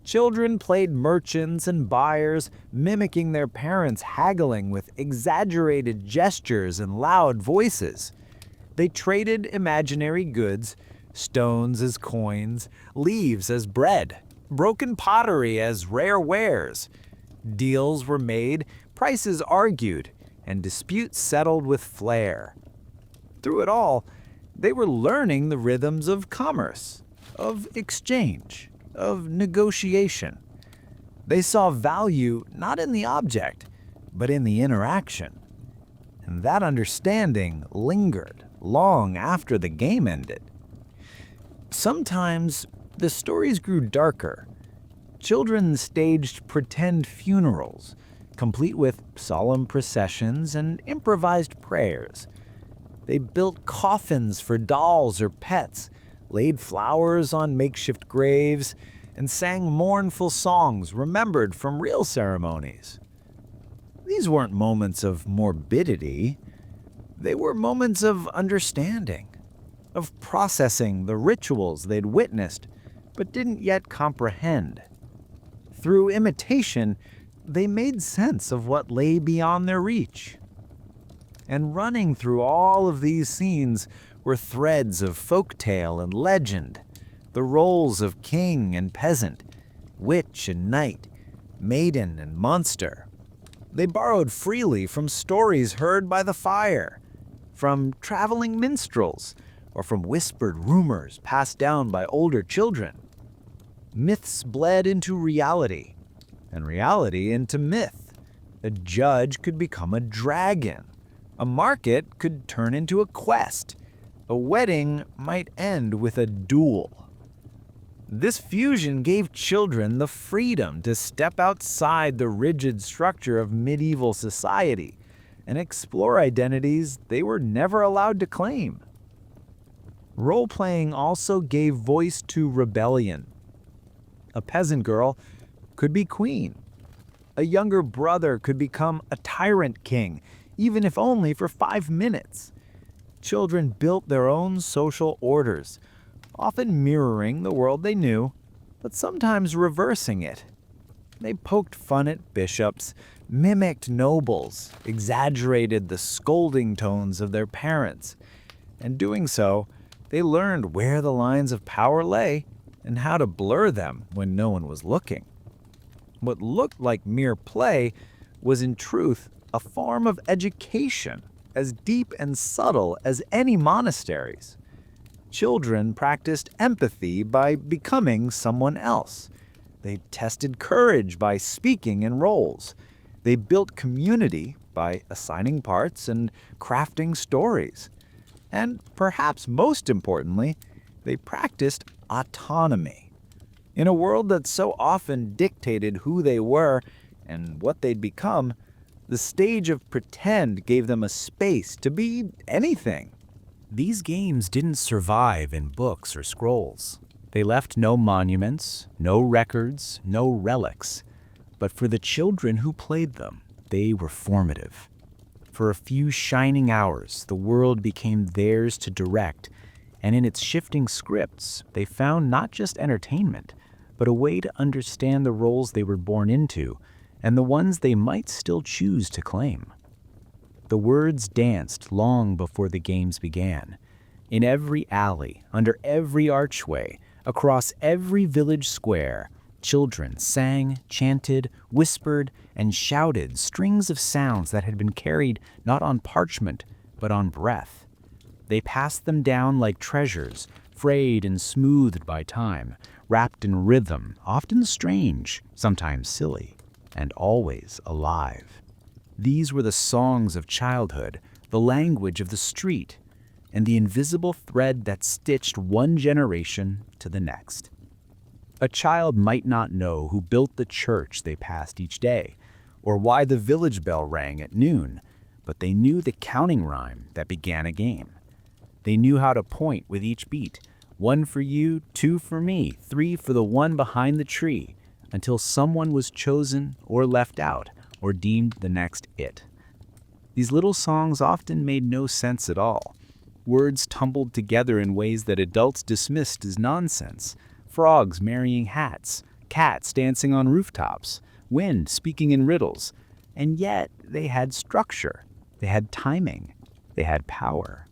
Children played merchants and buyers, mimicking their parents haggling with exaggerated gestures and loud voices. They traded imaginary goods, stones as coins, leaves as bread, broken pottery as rare wares. Deals were made, prices argued, and disputes settled with flair. Through it all, they were learning the rhythms of commerce, of exchange, of negotiation. They saw value not in the object, but in the interaction. And that understanding lingered long after the game ended. Sometimes the stories grew darker. Children staged pretend funerals, complete with solemn processions and improvised prayers. They built coffins for dolls or pets, laid flowers on makeshift graves, and sang mournful songs remembered from real ceremonies. These weren't moments of morbidity. They were moments of understanding, of processing the rituals they'd witnessed but didn't yet comprehend. Through imitation, they made sense of what lay beyond their reach. And running through all of these scenes were threads of folktale and legend, the roles of king and peasant, witch and knight, maiden and monster. They borrowed freely from stories heard by the fire, from traveling minstrels, or from whispered rumors passed down by older children. Myths bled into reality, and reality into myth. A judge could become a dragon. A market could turn into a quest. A wedding might end with a duel. This fusion gave children the freedom to step outside the rigid structure of medieval society and explore identities they were never allowed to claim. Role-playing also gave voice to rebellion. A peasant girl could be queen. A younger brother could become a tyrant king, even if only for 5 minutes. Children built their own social orders, often mirroring the world they knew, but sometimes reversing it. They poked fun at bishops, mimicked nobles, exaggerated the scolding tones of their parents. And doing so, they learned where the lines of power lay and how to blur them when no one was looking. What looked like mere play was in truth a form of education as deep and subtle as any monastery's. Children practiced empathy by becoming someone else. They tested courage by speaking in roles. They built community by assigning parts and crafting stories. And perhaps most importantly, they practiced autonomy. In a world that so often dictated who they were and what they'd become, The stage of pretend gave them a space to be anything. These games didn't survive in books or scrolls. They left no monuments, no records, no relics. But for the children who played them, they were formative. For a few shining hours, the world became theirs to direct, and in its shifting scripts, they found not just entertainment, but a way to understand the roles they were born into and the ones they might still choose to claim. The words danced long before the games began. In every alley, under every archway, across every village square, children sang, chanted, whispered, and shouted strings of sounds that had been carried not on parchment, but on breath. They passed them down like treasures, frayed and smoothed by time, wrapped in rhythm, often strange, sometimes silly, and always alive. These were the songs of childhood, the language of the street, and the invisible thread that stitched one generation to the next. A child might not know who built the church they passed each day, or why the village bell rang at noon, but they knew the counting rhyme that began a game. They knew how to point with each beat, 1 for you, 2 for me, 3 for the one behind the tree, until someone was chosen or left out, or deemed the next it. These little songs often made no sense at all. Words tumbled together in ways that adults dismissed as nonsense. Frogs marrying hats, cats dancing on rooftops, wind speaking in riddles. And yet they had structure, they had timing, they had power.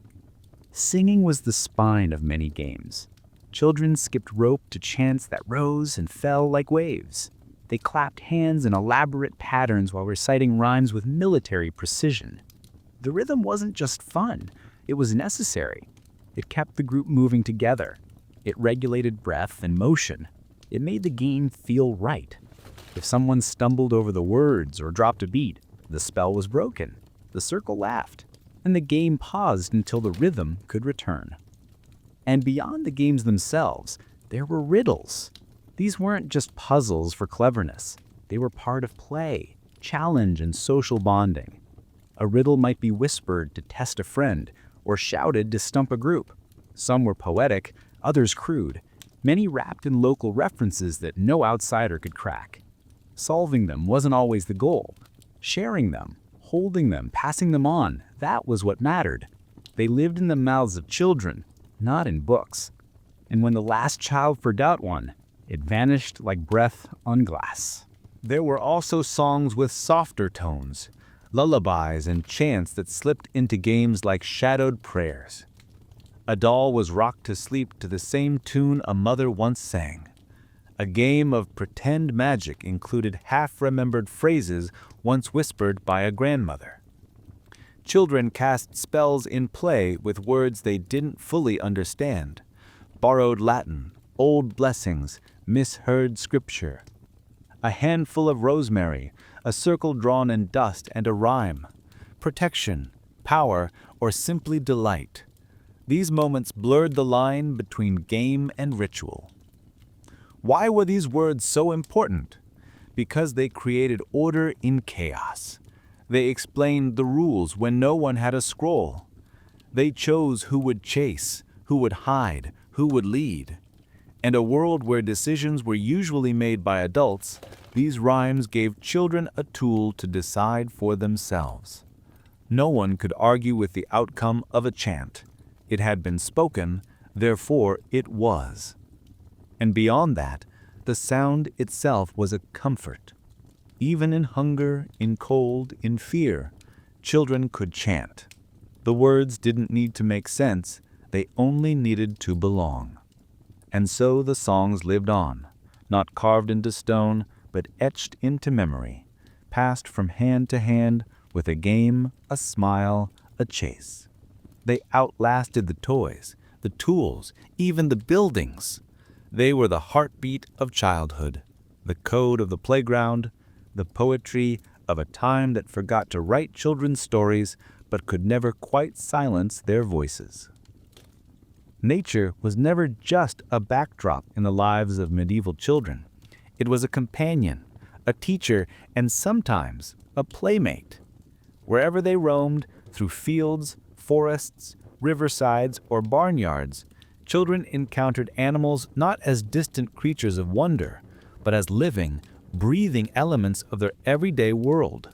Singing was the spine of many games. Children skipped rope to chants that rose and fell like waves. They clapped hands in elaborate patterns while reciting rhymes with military precision. The rhythm wasn't just fun, it was necessary. It kept the group moving together. It regulated breath and motion. It made the game feel right. If someone stumbled over the words or dropped a beat, the spell was broken. The circle laughed, and the game paused until the rhythm could return. And beyond the games themselves, there were riddles. These weren't just puzzles for cleverness. They were part of play, challenge, and social bonding. A riddle might be whispered to test a friend or shouted to stump a group. Some were poetic, others crude, many wrapped in local references that no outsider could crack. Solving them wasn't always the goal. Sharing them, holding them, passing them on, that was what mattered. They lived in the mouths of children, not in books. And when the last child forgot one, it vanished like breath on glass. There were also songs with softer tones, lullabies and chants that slipped into games like shadowed prayers. A doll was rocked to sleep to the same tune a mother once sang. A game of pretend magic included half-remembered phrases once whispered by a grandmother. Children cast spells in play with words they didn't fully understand. Borrowed Latin, old blessings, misheard scripture. A handful of rosemary, a circle drawn in dust and a rhyme. Protection, power, or simply delight. These moments blurred the line between game and ritual. Why were these words so important? Because they created order in chaos. They explained the rules when no one had a scroll. They chose who would chase, who would hide, who would lead. In a world where decisions were usually made by adults, these rhymes gave children a tool to decide for themselves. No one could argue with the outcome of a chant. It had been spoken, therefore it was. And beyond that, the sound itself was a comfort. Even in hunger, in cold, in fear, children could chant. The words didn't need to make sense, they only needed to belong. And so the songs lived on, not carved into stone, but etched into memory, passed from hand to hand with a game, a smile, a chase. They outlasted the toys, the tools, even the buildings. They were the heartbeat of childhood, the code of the playground, the poetry of a time that forgot to write children's stories but could never quite silence their voices. Nature was never just a backdrop in the lives of medieval children. It was a companion, a teacher, and sometimes a playmate. Wherever they roamed, through fields, forests, riversides, or barnyards, children encountered animals not as distant creatures of wonder, but as living, breathing elements of their everyday world.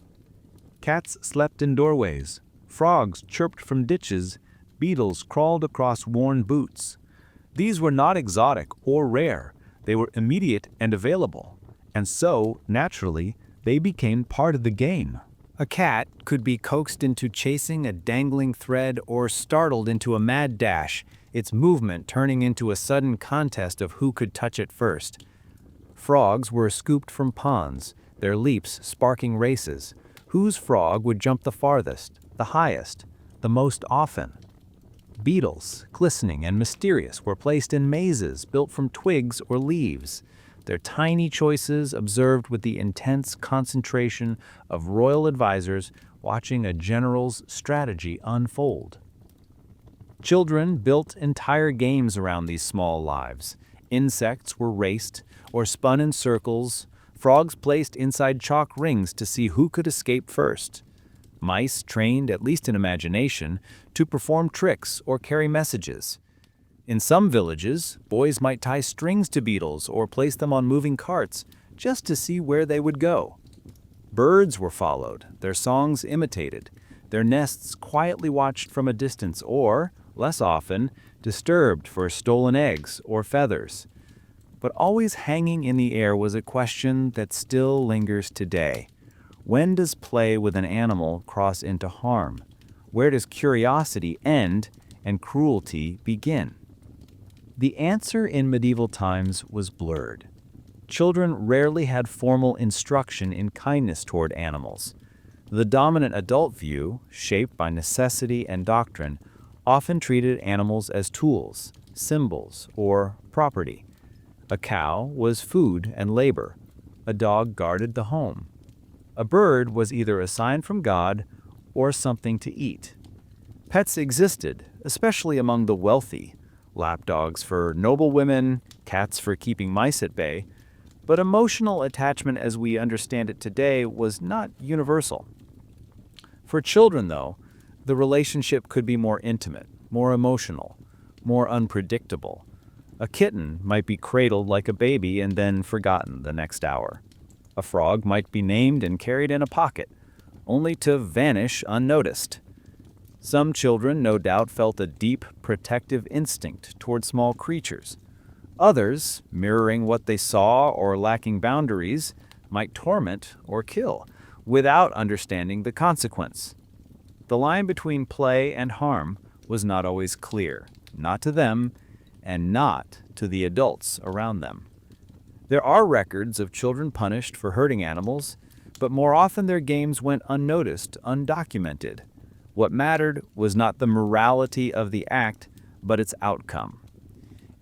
Cats slept in doorways, frogs chirped from ditches, beetles crawled across worn boots. These were not exotic or rare, they were immediate and available, and so, naturally, they became part of the game. A cat could be coaxed into chasing a dangling thread or startled into a mad dash, its movement turning into a sudden contest of who could touch it first. Frogs were scooped from ponds, their leaps sparking races. Whose frog would jump the farthest, the highest, the most often? Beetles, glistening and mysterious, were placed in mazes built from twigs or leaves, their tiny choices observed with the intense concentration of royal advisors watching a general's strategy unfold. Children built entire games around these small lives. Insects were raced or spun in circles, frogs placed inside chalk rings to see who could escape first. Mice trained, at least in imagination, to perform tricks or carry messages. In some villages, boys might tie strings to beetles or place them on moving carts just to see where they would go. Birds were followed, their songs imitated, their nests quietly watched from a distance or, less often, disturbed for stolen eggs or feathers. But always hanging in the air was a question that still lingers today. When does play with an animal cross into harm? Where does curiosity end and cruelty begin? The answer in medieval times was blurred. Children rarely had formal instruction in kindness toward animals. The dominant adult view, shaped by necessity and doctrine, often treated animals as tools, symbols, or property. A cow was food and labor. A dog guarded the home. A bird was either a sign from God or something to eat. Pets existed, especially among the wealthy, lapdogs for noblewomen, cats for keeping mice at bay, but emotional attachment as we understand it today was not universal. For children, though, the relationship could be more intimate, more emotional, more unpredictable. A kitten might be cradled like a baby and then forgotten the next hour. A frog might be named and carried in a pocket, only to vanish unnoticed. Some children, no doubt, felt a deep, protective instinct toward small creatures. Others, mirroring what they saw or lacking boundaries, might torment or kill, without understanding the consequence. The line between play and harm was not always clear, not to them, and not to the adults around them. There are records of children punished for hurting animals, but more often their games went unnoticed, undocumented. What mattered was not the morality of the act, but its outcome.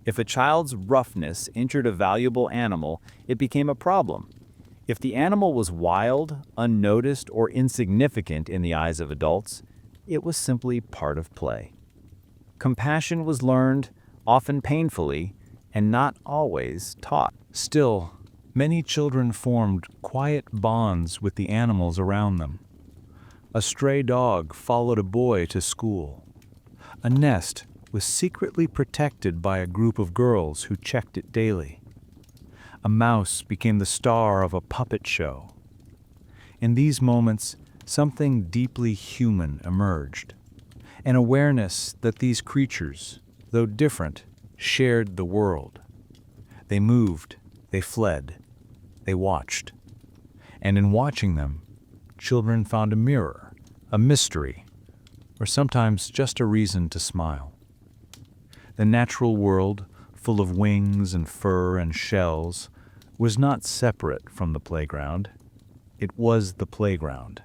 If a child's roughness injured a valuable animal, it became a problem. If the animal was wild, unnoticed, or insignificant in the eyes of adults, it was simply part of play. Compassion was learned, often painfully, and not always taught. Still, many children formed quiet bonds with the animals around them. A stray dog followed a boy to school. A nest was secretly protected by a group of girls who checked it daily. A mouse became the star of a puppet show. In these moments, something deeply human emerged, an awareness that these creatures, though different, shared the world. They moved, they fled, they watched. And in watching them, children found a mirror, a mystery, or sometimes just a reason to smile. The natural world, full of wings and fur and shells, was not separate from the playground. It was the playground.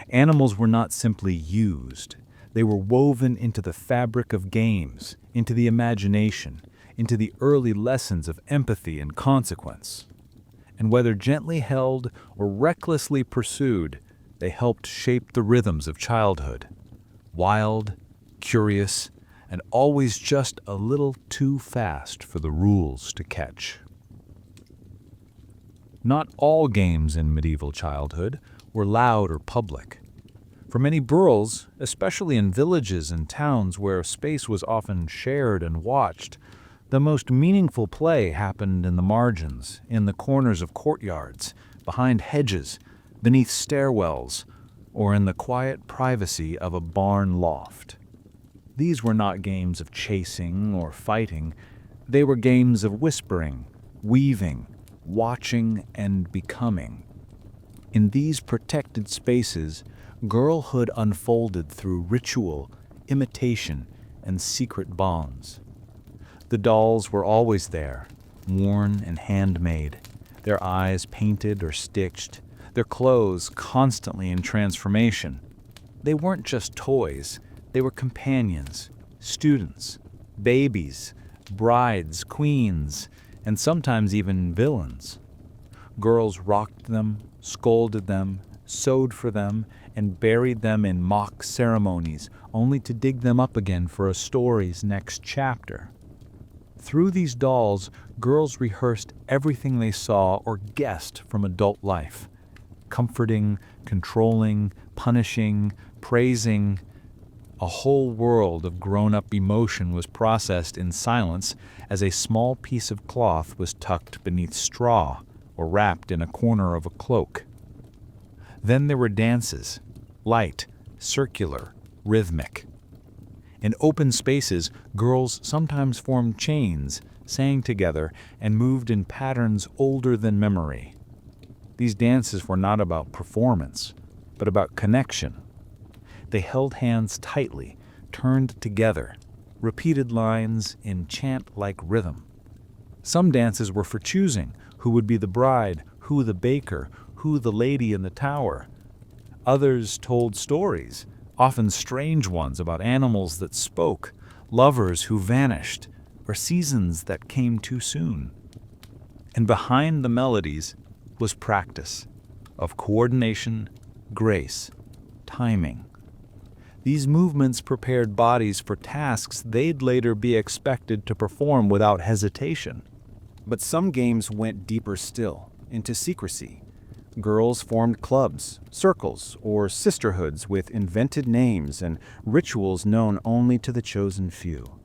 Animals were not simply used. They were woven into the fabric of games, into the imagination, into the early lessons of empathy and consequence. And whether gently held or recklessly pursued, they helped shape the rhythms of childhood. Wild, curious, and always just a little too fast for the rules to catch. Not all games in medieval childhood were loud or public. For many burls, especially in villages and towns where space was often shared and watched, the most meaningful play happened in the margins, in the corners of courtyards, behind hedges, beneath stairwells, or in the quiet privacy of a barn loft. These were not games of chasing or fighting. They were games of whispering, weaving, watching, and becoming. In these protected spaces, girlhood unfolded through ritual, imitation, and secret bonds. The dolls were always there, worn and handmade, their eyes painted or stitched, their clothes constantly in transformation. They weren't just toys, they were companions, students, babies, brides, queens, and sometimes even villains. Girls rocked them, scolded them, sewed for them, and buried them in mock ceremonies, only to dig them up again for a story's next chapter. Through these dolls, girls rehearsed everything they saw or guessed from adult life. Comforting, controlling, punishing, praising. A whole world of grown-up emotion was processed in silence as a small piece of cloth was tucked beneath straw or wrapped in a corner of a cloak. Then there were dances, light, circular, rhythmic. In open spaces, girls sometimes formed chains, sang together, and moved in patterns older than memory. These dances were not about performance, but about connection. They held hands tightly, turned together, repeated lines in chant-like rhythm. Some dances were for choosing who would be the bride, who the baker, who the lady in the tower. Others told stories, often strange ones about animals that spoke, lovers who vanished, or seasons that came too soon. And behind the melodies was practice of coordination, grace, timing. These movements prepared bodies for tasks they'd later be expected to perform without hesitation. But some games went deeper still, into secrecy. Girls formed clubs, circles, or sisterhoods with invented names and rituals known only to the chosen few.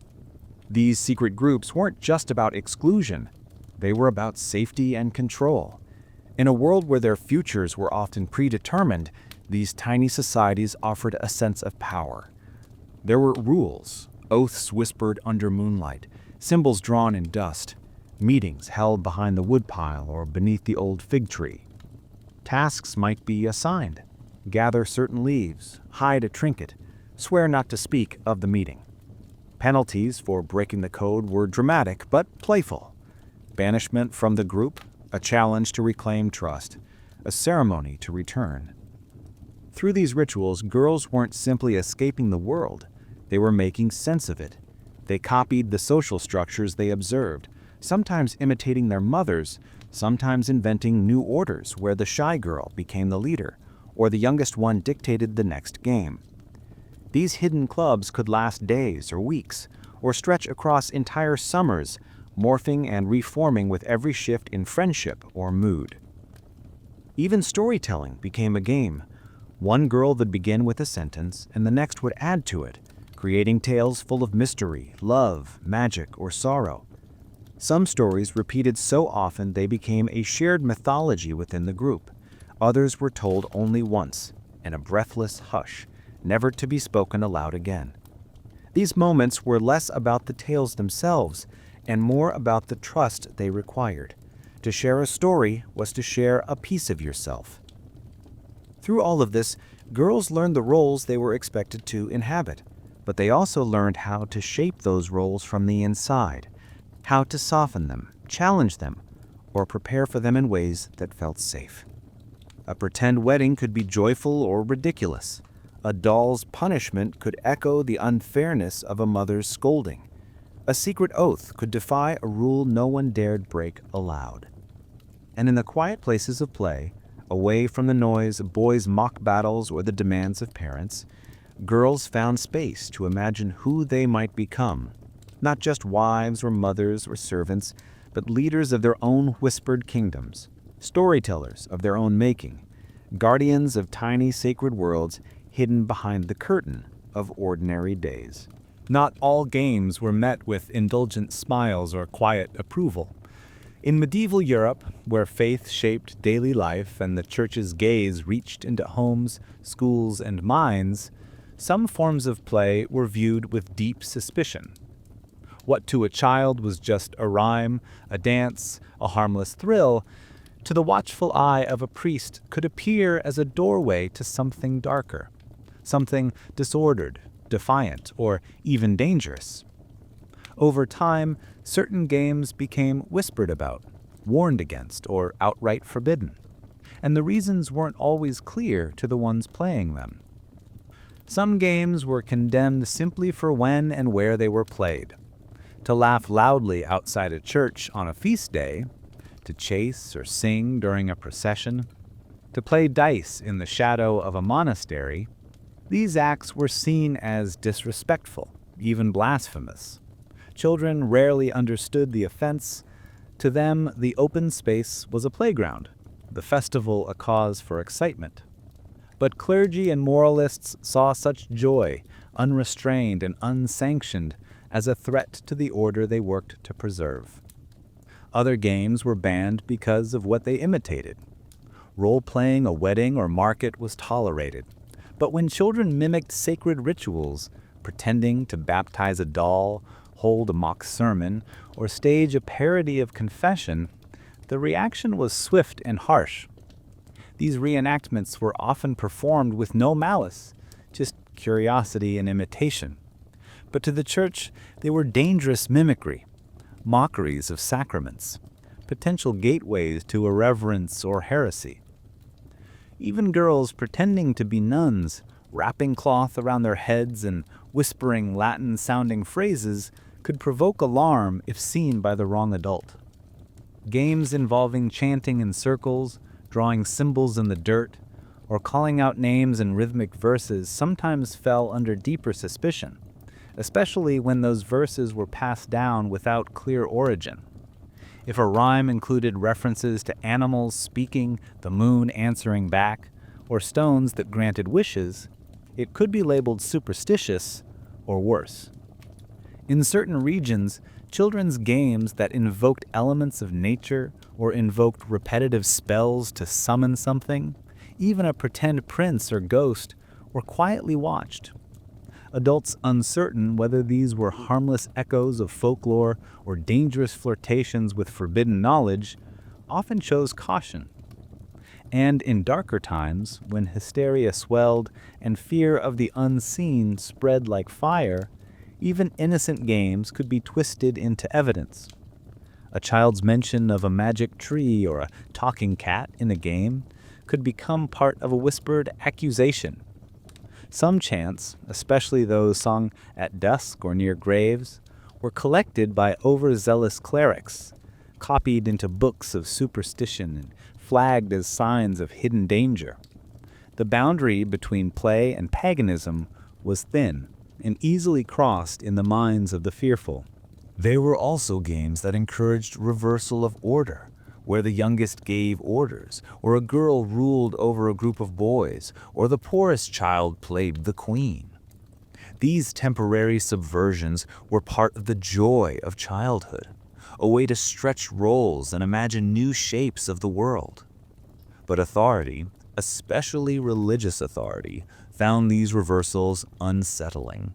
These secret groups weren't just about exclusion. They were about safety and control. In a world where their futures were often predetermined, these tiny societies offered a sense of power. There were rules, oaths whispered under moonlight, symbols drawn in dust, meetings held behind the woodpile or beneath the old fig tree. Tasks might be assigned. Gather certain leaves, hide a trinket, swear not to speak of the meeting. Penalties for breaking the code were dramatic but playful. Banishment from the group, a challenge to reclaim trust, a ceremony to return. Through these rituals, girls weren't simply escaping the world. They were making sense of it. They copied the social structures they observed, sometimes imitating their mothers, sometimes inventing new orders where the shy girl became the leader, or the youngest one dictated the next game. These hidden clubs could last days or weeks, or stretch across entire summers, morphing and reforming with every shift in friendship or mood. Even storytelling became a game. One girl would begin with a sentence, and the next would add to it, creating tales full of mystery, love, magic, or sorrow. Some stories repeated so often they became a shared mythology within the group. Others were told only once, in a breathless hush, never to be spoken aloud again. These moments were less about the tales themselves and more about the trust they required. To share a story was to share a piece of yourself. Through all of this, girls learned the roles they were expected to inhabit, but they also learned how to shape those roles from the inside, how to soften them, challenge them, or prepare for them in ways that felt safe. A pretend wedding could be joyful or ridiculous. A doll's punishment could echo the unfairness of a mother's scolding. A secret oath could defy a rule no one dared break aloud. And in the quiet places of play, away from the noise of boys' mock battles or the demands of parents, girls found space to imagine who they might become, not just wives or mothers or servants, but leaders of their own whispered kingdoms, storytellers of their own making, guardians of tiny sacred worlds hidden behind the curtain of ordinary days. Not all games were met with indulgent smiles or quiet approval. In medieval Europe, where faith shaped daily life and the church's gaze reached into homes, schools, and minds, some forms of play were viewed with deep suspicion. What to a child was just a rhyme, a dance, a harmless thrill, to the watchful eye of a priest could appear as a doorway to something darker, something disordered, defiant, or even dangerous. Over time, certain games became whispered about, warned against, or outright forbidden, and the reasons weren't always clear to the ones playing them. Some games were condemned simply for when and where they were played. To laugh loudly outside a church on a feast day, to chase or sing during a procession, to play dice in the shadow of a monastery, these acts were seen as disrespectful, even blasphemous. Children rarely understood the offense. To them, the open space was a playground, the festival a cause for excitement. But clergy and moralists saw such joy, unrestrained and unsanctioned, as a threat to the order they worked to preserve. Other games were banned because of what they imitated. Role-playing a wedding or market was tolerated. But when children mimicked sacred rituals, pretending to baptize a doll, hold a mock sermon, or stage a parody of confession, the reaction was swift and harsh. These reenactments were often performed with no malice, just curiosity and imitation. But to the church, they were dangerous mimicry, mockeries of sacraments, potential gateways to irreverence or heresy. Even girls pretending to be nuns, wrapping cloth around their heads and whispering Latin-sounding phrases, could provoke alarm if seen by the wrong adult. Games involving chanting in circles, drawing symbols in the dirt, or calling out names in rhythmic verses sometimes fell under deeper suspicion, especially when those verses were passed down without clear origin. If a rhyme included references to animals speaking, the moon answering back, or stones that granted wishes, it could be labeled superstitious or worse. In certain regions, children's games that invoked elements of nature or invoked repetitive spells to summon something, even a pretend prince or ghost, were quietly watched. Adults uncertain whether these were harmless echoes of folklore or dangerous flirtations with forbidden knowledge often chose caution. And in darker times, when hysteria swelled and fear of the unseen spread like fire, even innocent games could be twisted into evidence. A child's mention of a magic tree or a talking cat in a game could become part of a whispered accusation. Some chants, especially those sung at dusk or near graves, were collected by overzealous clerics, copied into books of superstition and flagged as signs of hidden danger. The boundary between play and paganism was thin and easily crossed in the minds of the fearful. There were also games that encouraged reversal of order, where the youngest gave orders, or a girl ruled over a group of boys, or the poorest child played the queen. These temporary subversions were part of the joy of childhood, a way to stretch roles and imagine new shapes of the world. But authority, especially religious authority, found these reversals unsettling.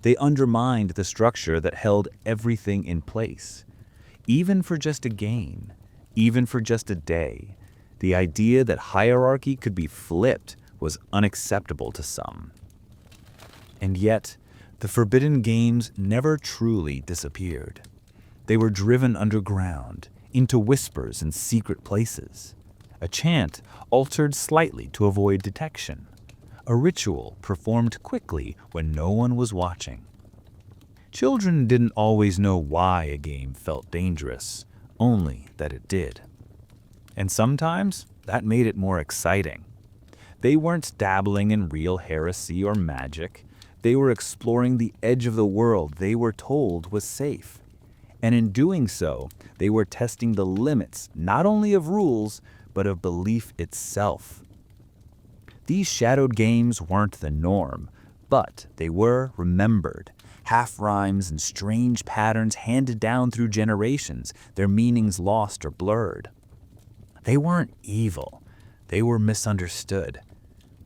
They undermined the structure that held everything in place. Even for just a game, even for just a day, the idea that hierarchy could be flipped was unacceptable to some. And yet, the forbidden games never truly disappeared. They were driven underground, into whispers and secret places. A chant altered slightly to avoid detection. A ritual performed quickly when no one was watching. Children didn't always know why a game felt dangerous, only that it did. And sometimes that made it more exciting. They weren't dabbling in real heresy or magic. They were exploring the edge of the world they were told was safe. And in doing so, they were testing the limits not only of rules, but of belief itself. These shadowed games weren't the norm, but they were remembered. Half-rhymes and strange patterns handed down through generations, their meanings lost or blurred. They weren't evil. They were misunderstood.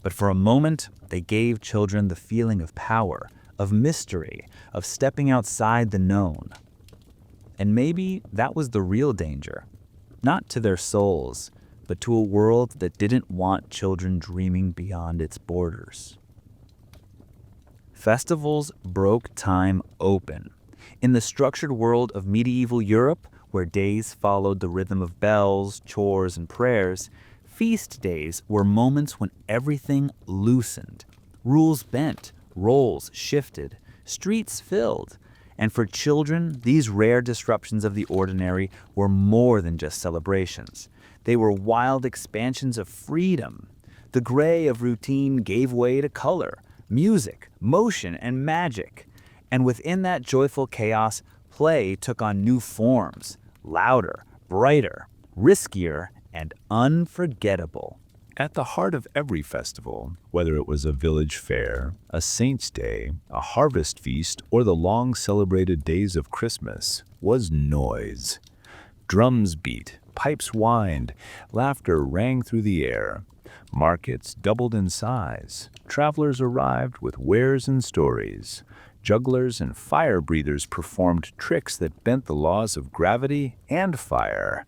But for a moment, they gave children the feeling of power, of mystery, of stepping outside the known. And maybe that was the real danger. Not to their souls, but to a world that didn't want children dreaming beyond its borders. Festivals broke time open. In the structured world of medieval Europe, where days followed the rhythm of bells, chores, and prayers, feast days were moments when everything loosened. Rules bent, roles shifted, streets filled. And for children, these rare disruptions of the ordinary were more than just celebrations. They were wild expansions of freedom. The gray of routine gave way to color, music, motion, and magic. And within that joyful chaos, play took on new forms, louder, brighter, riskier, and unforgettable. At the heart of every festival, whether it was a village fair, a saint's day, a harvest feast, or the long-celebrated days of Christmas, was noise. Drums beat, pipes whined, laughter rang through the air. Markets doubled in size. Travelers arrived with wares and stories. Jugglers and fire breathers performed tricks that bent the laws of gravity and fire.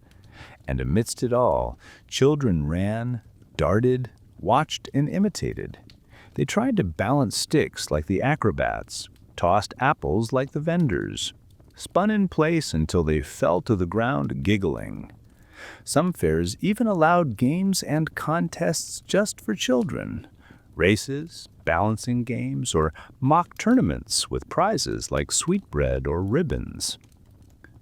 And amidst it all, children ran, darted, watched, and imitated. They tried to balance sticks like the acrobats, tossed apples like the vendors, spun in place until they fell to the ground giggling. Some fairs even allowed games and contests just for children. Races, balancing games, or mock tournaments with prizes like sweetbread or ribbons.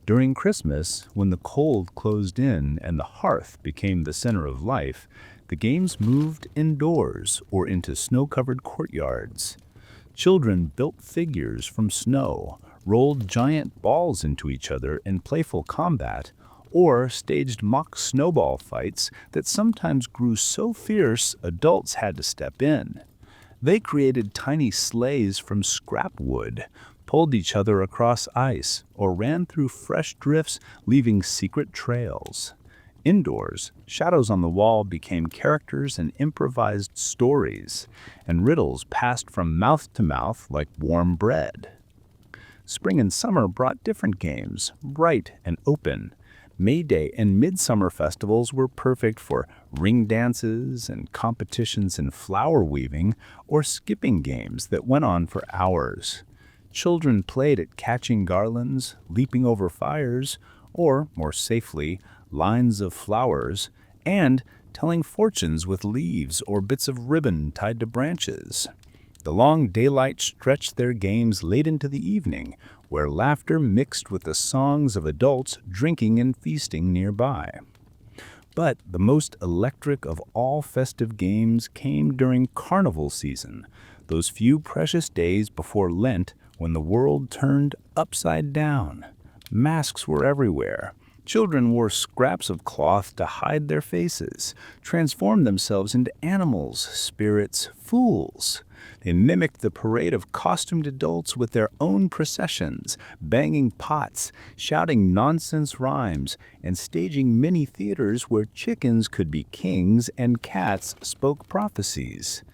During Christmas, when the cold closed in and the hearth became the center of life, the games moved indoors or into snow-covered courtyards. Children built figures from snow, rolled giant balls into each other in playful combat, or staged mock snowball fights that sometimes grew so fierce adults had to step in. They created tiny sleighs from scrap wood, pulled each other across ice, or ran through fresh drifts, leaving secret trails. Indoors, shadows on the wall became characters and improvised stories, and riddles passed from mouth to mouth like warm bread. Spring and summer brought different games, bright and open. May Day and midsummer festivals were perfect for ring dances and competitions in flower weaving or skipping games that went on for hours. Children played at catching garlands, leaping over fires, or, more safely, lines of flowers, and telling fortunes with leaves or bits of ribbon tied to branches. The long daylight stretched their games late into the evening, where laughter mixed with the songs of adults drinking and feasting nearby. But the most electric of all festive games came during carnival season, those few precious days before Lent when the world turned upside down. Masks were everywhere. Children wore scraps of cloth to hide their faces, transformed themselves into animals, spirits, fools. They mimicked the parade of costumed adults with their own processions, banging pots, shouting nonsense rhymes, and staging mini theaters where chickens could be kings and cats spoke prophecies.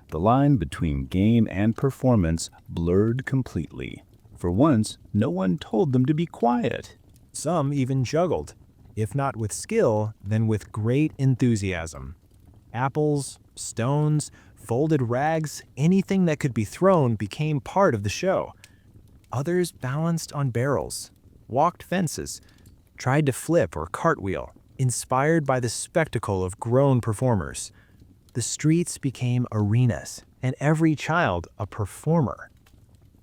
The line between game and performance blurred completely. For once, no one told them to be quiet. Some even juggled, if not with skill, then with great enthusiasm. Apples, stones, folded rags, anything that could be thrown became part of the show. Others balanced on barrels, walked fences, tried to flip or cartwheel, inspired by the spectacle of grown performers. The streets became arenas, and every child a performer.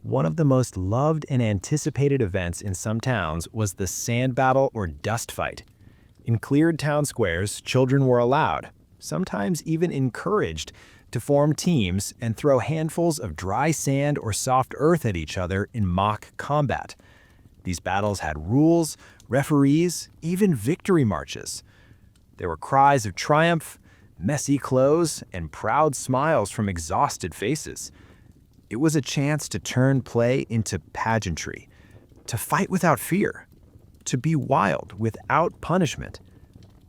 One of the most loved and anticipated events in some towns was the sand battle or dust fight. In cleared town squares, children were allowed, sometimes even encouraged, to form teams and throw handfuls of dry sand or soft earth at each other in mock combat. These battles had rules, referees, even victory marches. There were cries of triumph, messy clothes, and proud smiles from exhausted faces. It was a chance to turn play into pageantry, to fight without fear, to be wild without punishment.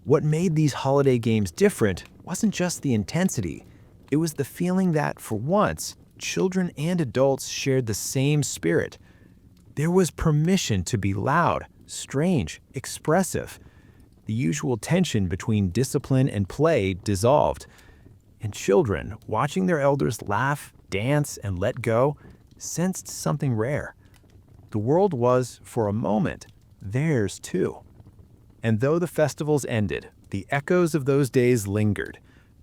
What made these holiday games different wasn't just the intensity, it was the feeling that, for once, children and adults shared the same spirit. There was permission to be loud, strange, expressive. The usual tension between discipline and play dissolved, and children, watching their elders laugh, dance, and let go, sensed something rare. The world was, for a moment, theirs too. And though the festivals ended, the echoes of those days lingered.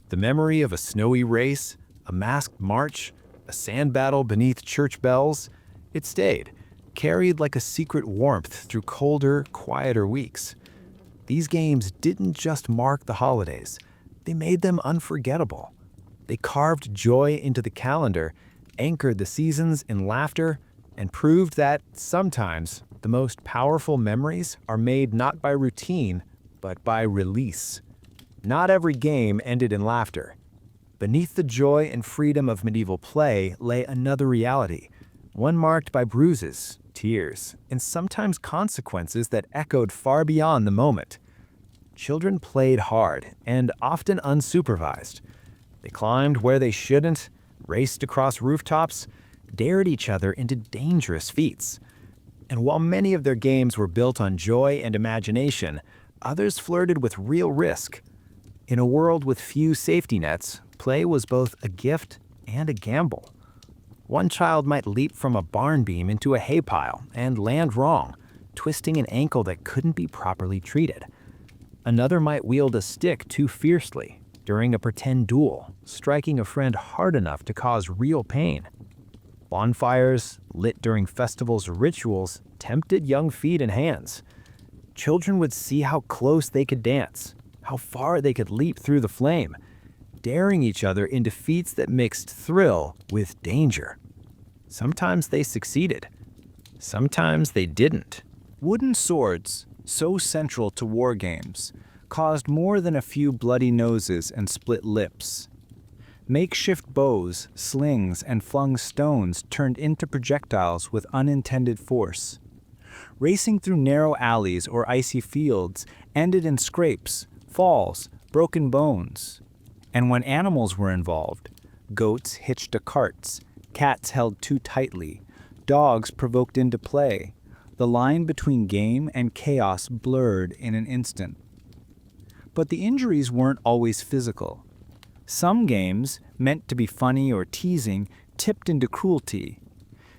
The memory of a snowy race, a masked march, a sand battle beneath church bells, it stayed, carried like a secret warmth through colder, quieter weeks. These games didn't just mark the holidays, they made them unforgettable. They carved joy into the calendar, anchored the seasons in laughter, and proved that sometimes the most powerful memories are made not by routine, but by release. Not every game ended in laughter. Beneath the joy and freedom of medieval play lay another reality, one marked by bruises, tears, and sometimes consequences that echoed far beyond the moment. Children played hard and often unsupervised. They climbed where they shouldn't, raced across rooftops, dared each other into dangerous feats. And while many of their games were built on joy and imagination, others flirted with real risk. In a world with few safety nets, play was both a gift and a gamble. One child might leap from a barn beam into a hay pile and land wrong, twisting an ankle that couldn't be properly treated. Another might wield a stick too fiercely during a pretend duel, striking a friend hard enough to cause real pain. Bonfires, lit during festivals or rituals, tempted young feet and hands. Children would see how close they could dance, how far they could leap through the flame, daring each other into feats that mixed thrill with danger. Sometimes they succeeded. Sometimes they didn't. Wooden swords, so central to war games, caused more than a few bloody noses and split lips. Makeshift bows, slings, and flung stones turned into projectiles with unintended force. Racing through narrow alleys or icy fields ended in scrapes, falls, broken bones. And when animals were involved, goats hitched to carts, cats held too tightly, dogs provoked into play, the line between game and chaos blurred in an instant. But the injuries weren't always physical. Some games, meant to be funny or teasing, tipped into cruelty.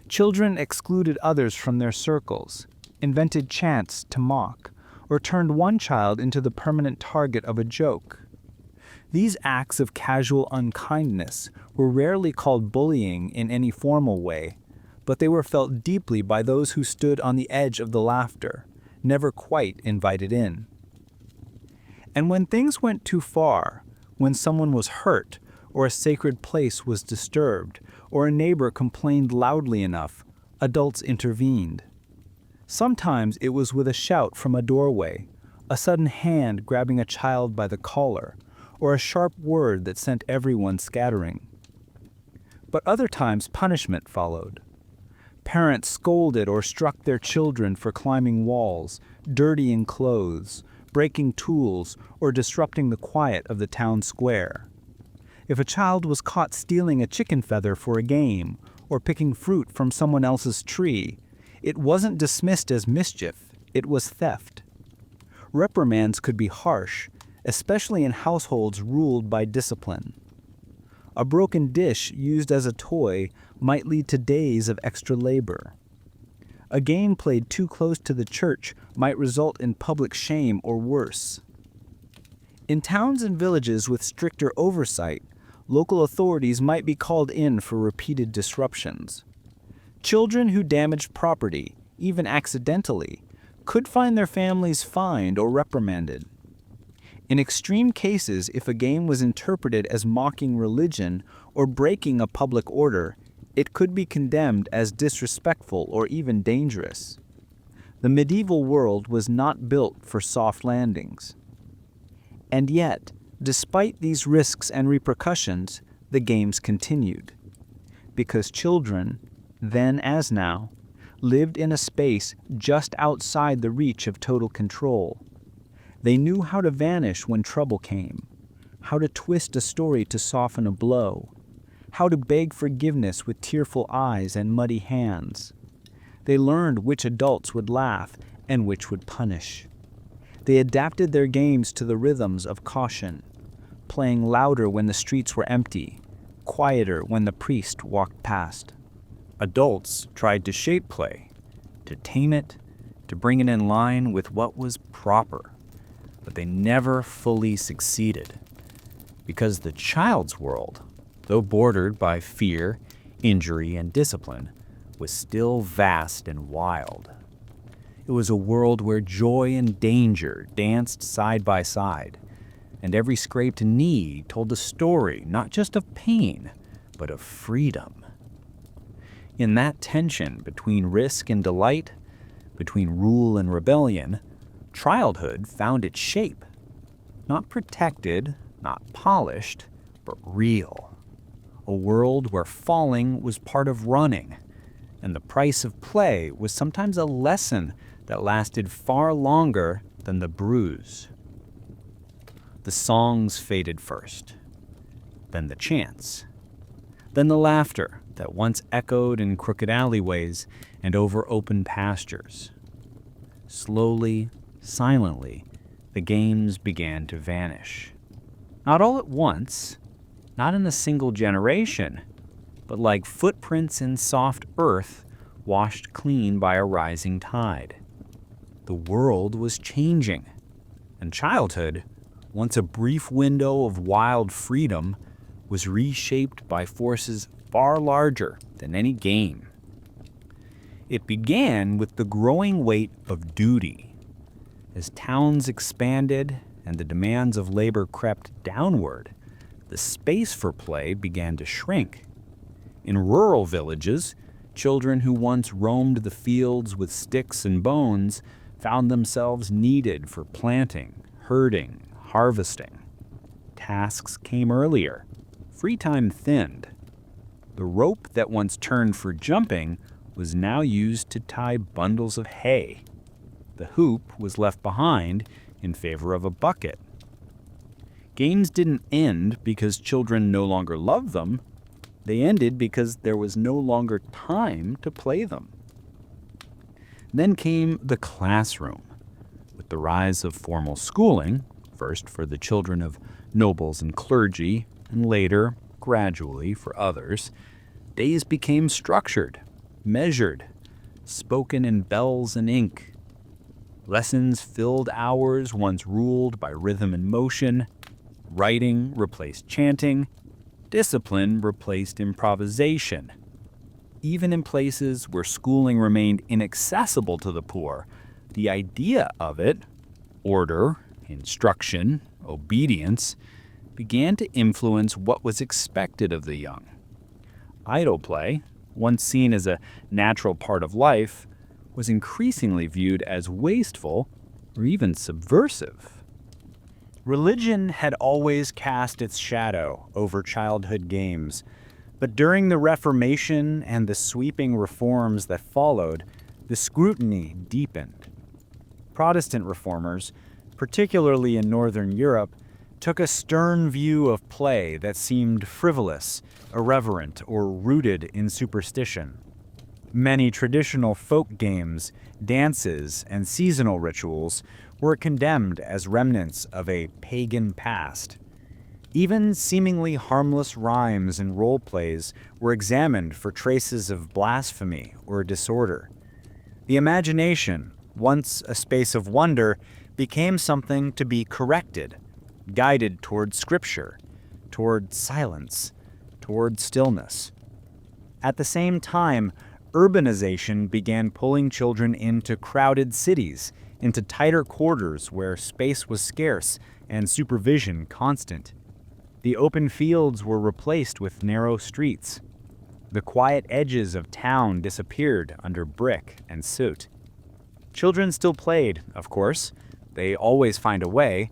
Children excluded others from their circles, invented chants to mock, or turned one child into the permanent target of a joke. These acts of casual unkindness were rarely called bullying in any formal way, but they were felt deeply by those who stood on the edge of the laughter, never quite invited in. And when things went too far, when someone was hurt, or a sacred place was disturbed, or a neighbor complained loudly enough, adults intervened. Sometimes it was with a shout from a doorway, a sudden hand grabbing a child by the collar, or a sharp word that sent everyone scattering. But other times punishment followed. Parents scolded or struck their children for climbing walls, dirtying clothes, breaking tools, or disrupting the quiet of the town square. If a child was caught stealing a chicken feather for a game, or picking fruit from someone else's tree, it wasn't dismissed as mischief, it was theft. Reprimands could be harsh, especially in households ruled by discipline. A broken dish used as a toy might lead to days of extra labor. A game played too close to the church might result in public shame or worse. In towns and villages with stricter oversight, local authorities might be called in for repeated disruptions. Children who damaged property, even accidentally, could find their families fined or reprimanded. In extreme cases, if a game was interpreted as mocking religion or breaking a public order, it could be condemned as disrespectful or even dangerous. The medieval world was not built for soft landings. And yet, Despite these risks and repercussions, the games continued. Because children, then as now, lived in a space just outside the reach of total control. They knew how to vanish when trouble came, how to twist a story to soften a blow, how to beg forgiveness with tearful eyes and muddy hands. They learned which adults would laugh and which would punish. They adapted their games to the rhythms of caution, playing louder when the streets were empty, quieter when the priest walked past. Adults tried to shape play, to tame it, to bring it in line with what was proper, but they never fully succeeded. Because the child's world, though bordered by fear, injury, and discipline, was still vast and wild. It was a world where joy and danger danced side by side, and every scraped knee told a story not just of pain, but of freedom. In that tension between risk and delight, between rule and rebellion, childhood found its shape. Not protected, not polished, but real. A world where falling was part of running, and the price of play was sometimes a lesson that lasted far longer than the bruise. The songs faded first, then the chants, then the laughter that once echoed in crooked alleyways and over open pastures. Slowly, silently, the games began to vanish. Not all at once, not in a single generation, but like footprints in soft earth washed clean by a rising tide. The world was changing, and childhood, once a brief window of wild freedom, was reshaped by forces far larger than any game. It began with the growing weight of duty. As towns expanded and the demands of labor crept downward, the space for play began to shrink. In rural villages, children who once roamed the fields with sticks and bones found themselves needed for planting, herding, harvesting. Tasks came earlier. Free time thinned. The rope that once turned for jumping was now used to tie bundles of hay. The hoop was left behind in favor of a bucket. Games didn't end because children no longer loved them. They ended because there was no longer time to play them. Then came the classroom. With the rise of formal schooling, first for the children of nobles and clergy, and later, gradually, for others, days became structured, measured, spoken in bells and ink. Lessons filled hours once ruled by rhythm and motion. Writing replaced chanting. Discipline replaced improvisation. Even in places where schooling remained inaccessible to the poor, the idea of it, order, instruction, obedience, began to influence what was expected of the young. Idle play, once seen as a natural part of life, was increasingly viewed as wasteful or even subversive. Religion had always cast its shadow over childhood games, but during the Reformation and the sweeping reforms that followed, the scrutiny deepened. Protestant reformers, particularly in Northern Europe, took a stern view of play that seemed frivolous, irreverent, or rooted in superstition. Many traditional folk games, dances, and seasonal rituals were condemned as remnants of a pagan past. Even seemingly harmless rhymes and role plays were examined for traces of blasphemy or disorder. The imagination, once a space of wonder, became something to be corrected, guided toward scripture, toward silence, toward stillness. At the same time, urbanization began pulling children into crowded cities, into tighter quarters where space was scarce and supervision constant. The open fields were replaced with narrow streets. The quiet edges of town disappeared under brick and soot. Children still played, of course. They always find a way,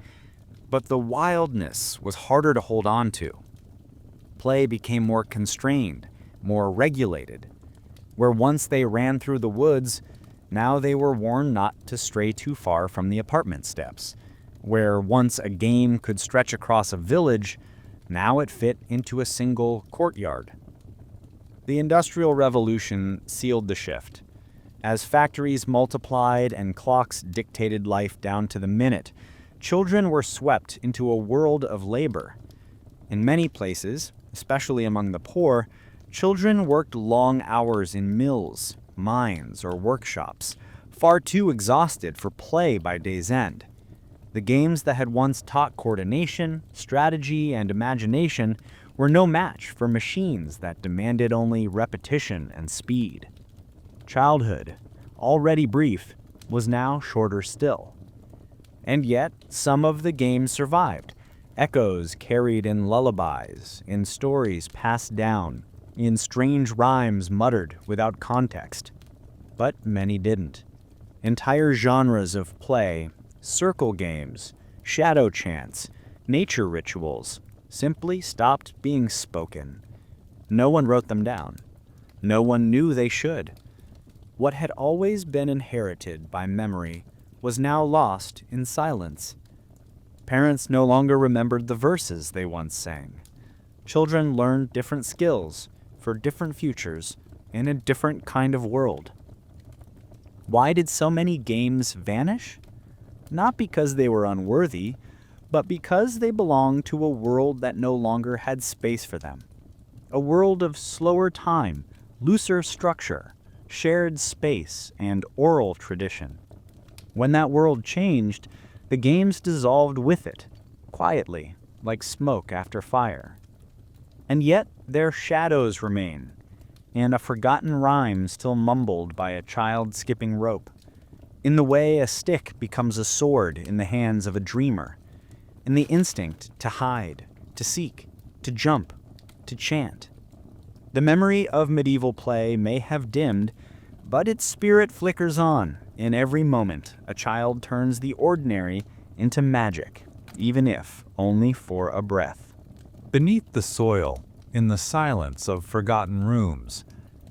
But the wildness was harder to hold on to. Play became more constrained, more regulated. Where once they ran through the woods, now they were warned not to stray too far from the apartment steps. Where once a game could stretch across a village, now it fit into a single courtyard. The Industrial Revolution sealed the shift. As factories multiplied and clocks dictated life down to the minute, children were swept into a world of labor. In many places, especially among the poor, children worked long hours in mills, mines, or workshops, far too exhausted for play by day's end. The games that had once taught coordination, strategy, and imagination were no match for machines that demanded only repetition and speed. Childhood, already brief, was now shorter still. And yet, some of the games survived, echoes carried in lullabies, in stories passed down, in strange rhymes muttered without context. But many didn't. Entire genres of play, circle games, shadow chants, nature rituals, simply stopped being spoken. No one wrote them down. No one knew they should. What had always been inherited by memory was now lost in silence. Parents no longer remembered the verses they once sang. Children learned different skills for different futures in a different kind of world. Why did so many games vanish? Not because they were unworthy, but because they belonged to a world that no longer had space for them. A world of slower time, looser structure, shared space, and oral tradition. When that world changed, the games dissolved with it, quietly, like smoke after fire. And yet their shadows remain, and a forgotten rhyme still mumbled by a child skipping rope, in the way a stick becomes a sword in the hands of a dreamer, in the instinct to hide, to seek, to jump, to chant. The memory of medieval play may have dimmed, but its spirit flickers on. In every moment, a child turns the ordinary into magic, even if only for a breath. Beneath the soil, in the silence of forgotten rooms,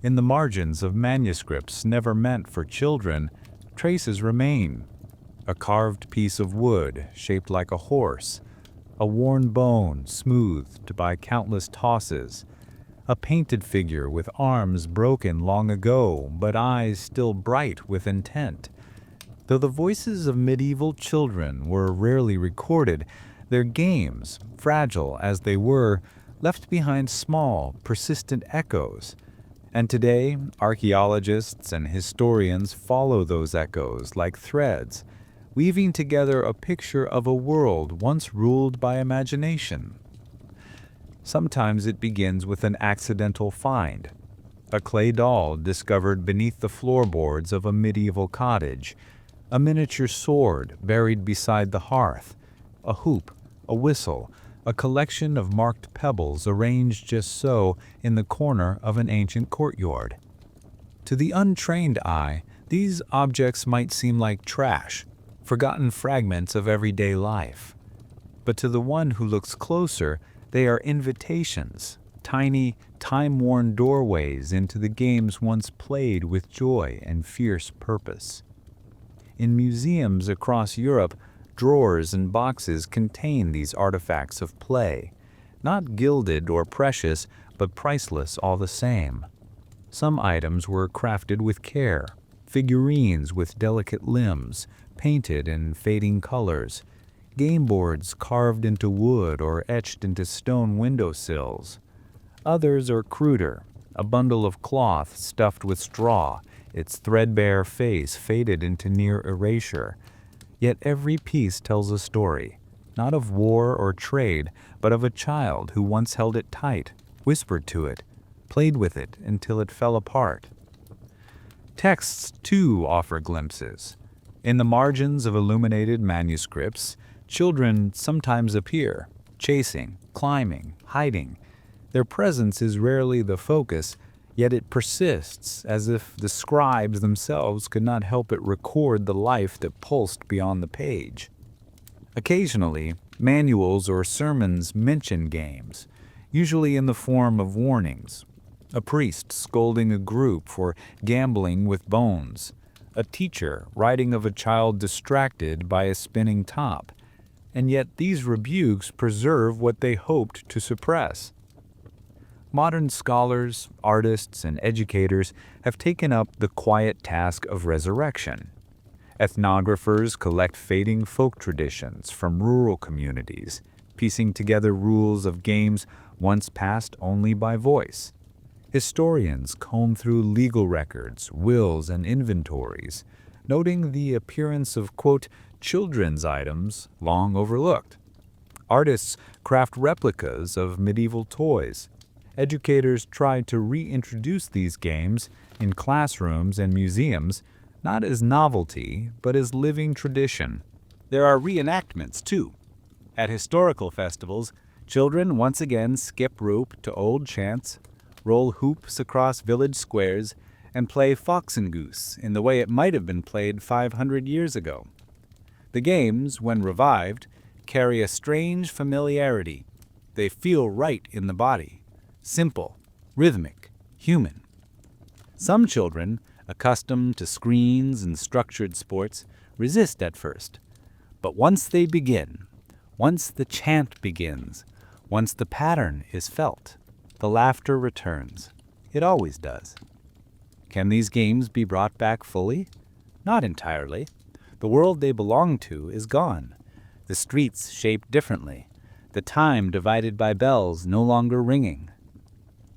in the margins of manuscripts never meant for children, traces remain. A carved piece of wood shaped like a horse, a worn bone smoothed by countless tosses, a painted figure with arms broken long ago but eyes still bright with intent. Though the voices of medieval children were rarely recorded, their games, fragile as they were, left behind small, persistent echoes. And today, archaeologists and historians follow those echoes like threads, weaving together a picture of a world once ruled by imagination. Sometimes it begins with an accidental find, a clay doll discovered beneath the floorboards of a medieval cottage, a miniature sword buried beside the hearth, a hoop, a whistle, a collection of marked pebbles arranged just so in the corner of an ancient courtyard. To the untrained eye, these objects might seem like trash, forgotten fragments of everyday life. But to the one who looks closer, they are invitations, tiny, time-worn doorways into the games once played with joy and fierce purpose. In museums across Europe, drawers and boxes contain these artifacts of play, not gilded or precious, but priceless all the same. Some items were crafted with care, figurines with delicate limbs, painted in fading colors, game boards carved into wood or etched into stone windowsills. Others are cruder, a bundle of cloth stuffed with straw, its threadbare face faded into near erasure. Yet every piece tells a story, not of war or trade, but of a child who once held it tight, whispered to it, played with it until it fell apart. Texts, too, offer glimpses. In the margins of illuminated manuscripts, children sometimes appear, chasing, climbing, hiding. Their presence is rarely the focus, yet it persists as if the scribes themselves could not help but record the life that pulsed beyond the page. Occasionally, Manuals or sermons mention games, usually in the form of warnings. A priest scolding a group for gambling with bones. A teacher writing of a child distracted by a spinning top. And yet these rebukes preserve what they hoped to suppress. Modern scholars, artists, and educators have taken up the quiet task of resurrection. Ethnographers collect fading folk traditions from rural communities, piecing together rules of games once passed only by voice. Historians comb through legal records, wills, and inventories, noting the appearance of, quote, children's items long overlooked. Artists craft replicas of medieval toys. Educators try to reintroduce these games in classrooms and museums, not as novelty, but as living tradition. There are reenactments, too. At historical festivals, children once again skip rope to old chants, roll hoops across village squares, and play fox and goose in the way it might have been played 500 years ago. The games, when revived, carry a strange familiarity. They feel right in the body, simple, rhythmic, human. Some children, accustomed to screens and structured sports, resist at first. But once they begin, once the chant begins, once the pattern is felt, the laughter returns. It always does. Can these games be brought back fully? Not entirely. The world they belong to is gone. The streets shaped differently. The time divided by bells no longer ringing.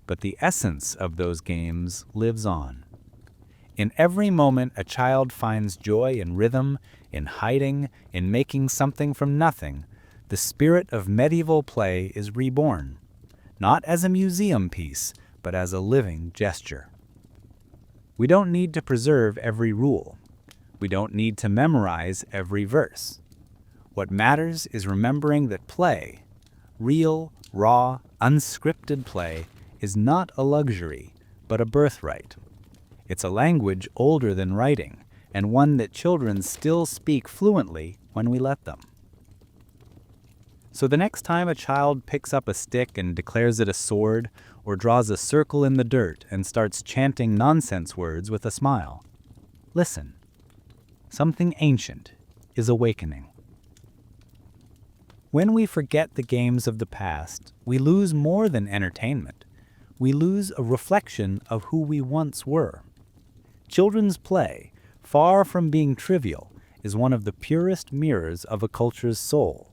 But the essence of those games lives on. In every moment, a child finds joy in rhythm, in hiding, in making something from nothing. The spirit of medieval play is reborn, not as a museum piece, but as a living gesture. We don't need to preserve every rule. We don't need to memorize every verse. What matters is remembering that play, real, raw, unscripted play, is not a luxury, but a birthright. It's a language older than writing, and one that children still speak fluently when we let them. So the next time a child picks up a stick and declares it a sword, or draws a circle in the dirt and starts chanting nonsense words with a smile, listen. Something ancient is awakening. When we forget the games of the past, we lose more than entertainment. We lose a reflection of who we once were. Children's play, far from being trivial, is one of the purest mirrors of a culture's soul.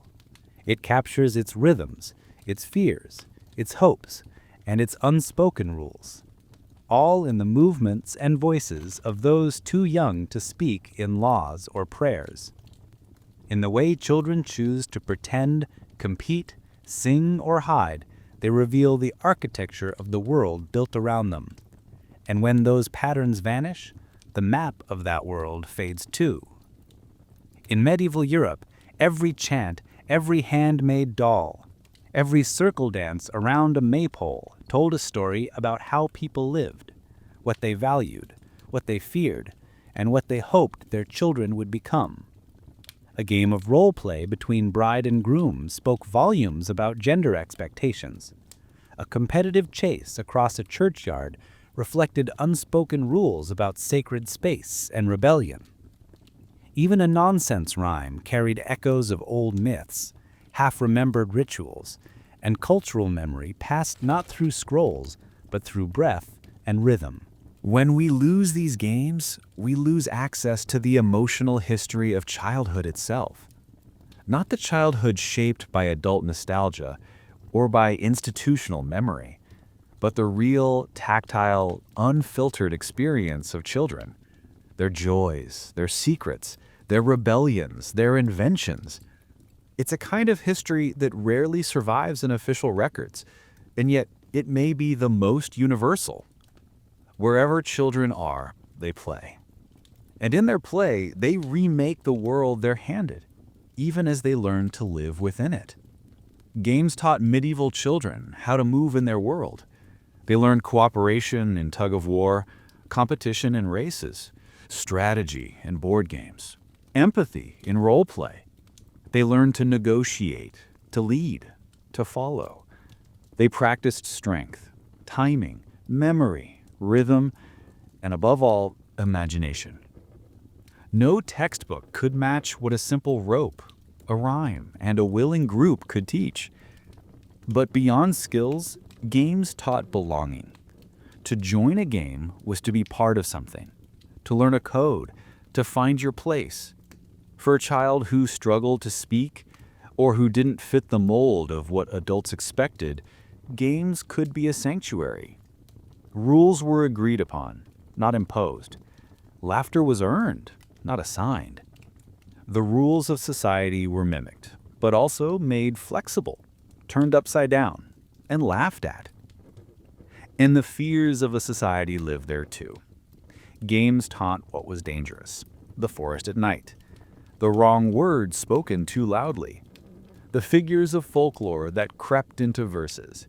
It captures its rhythms, its fears, its hopes, and its unspoken rules, all in the movements and voices of those too young to speak in laws or prayers. In the way children choose to pretend, compete, sing, or hide, they reveal the architecture of the world built around them. And when those patterns vanish, the map of that world fades too. In medieval Europe, every chant, every handmade doll, every circle dance around a maypole told a story about how people lived, what they valued, what they feared, and what they hoped their children would become. A game of role play between bride and groom spoke volumes about gender expectations. A competitive chase across a churchyard reflected unspoken rules about sacred space and rebellion. Even a nonsense rhyme carried echoes of old myths, half-remembered rituals, and cultural memory passed not through scrolls, but through breath and rhythm. When we lose these games, we lose access to the emotional history of childhood itself. Not the childhood shaped by adult nostalgia or by institutional memory, but the real, tactile, unfiltered experience of children. Their joys, their secrets, their rebellions, their inventions. It's a kind of history that rarely survives in official records, and yet it may be the most universal. Wherever children are, they play. And in their play, they remake the world they're handed, even as they learn to live within it. Games taught medieval children how to move in their world. They learned cooperation in tug-of-war, competition in races, strategy in board games, empathy in role play. They learned to negotiate, to lead, to follow. They practiced strength, timing, memory, rhythm, and above all, imagination. No textbook could match what a simple rope, a rhyme, and a willing group could teach. But beyond skills, games taught belonging. To join a game was to be part of something, to learn a code, to find your place. For a child who struggled to speak or who didn't fit the mold of what adults expected, games could be a sanctuary. Rules were agreed upon, not imposed. Laughter was earned, not assigned. The rules of society were mimicked, but also made flexible, turned upside down, and laughed at. And the fears of a society lived there too. Games taught what was dangerous: the forest at night, the wrong words spoken too loudly, the figures of folklore that crept into verses.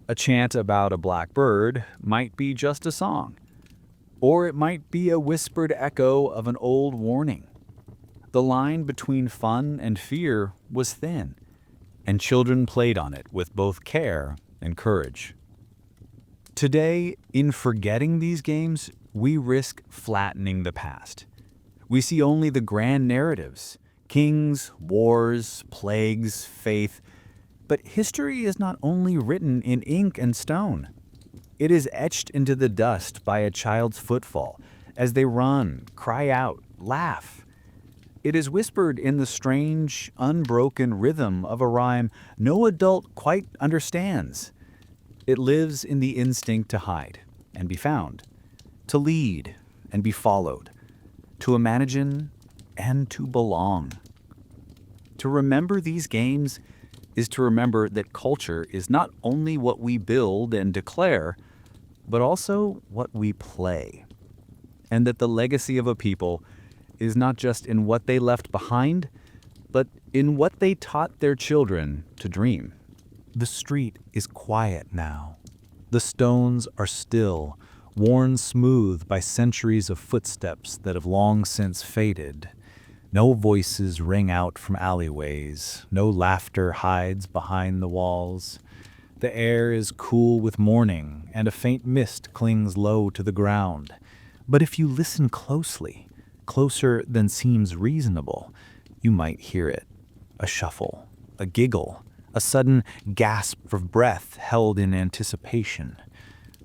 A chant about a black bird might be just a song, or it might be a whispered echo of an old warning. The line between fun and fear was thin, and children played on it with both care and courage. Today, in forgetting these games, we risk flattening the past. We see only the grand narratives: kings, wars, plagues, faith. But history is not only written in ink and stone. It is etched into the dust by a child's footfall as they run, cry out, laugh. It is whispered in the strange, unbroken rhythm of a rhyme no adult quite understands. It lives in the instinct to hide and be found, to lead and be followed, to imagine and to belong. To remember these games is to remember that culture is not only what we build and declare, but also what we play. And that the legacy of a people is not just in what they left behind, but in what they taught their children to dream. The street is quiet now. The stones are still, worn smooth by centuries of footsteps that have long since faded. No voices ring out from alleyways. No laughter hides behind the walls. The air is cool with morning, and a faint mist clings low to the ground. But if you listen closely, closer than seems reasonable, you might hear it. A shuffle, a giggle, a sudden gasp of breath held in anticipation.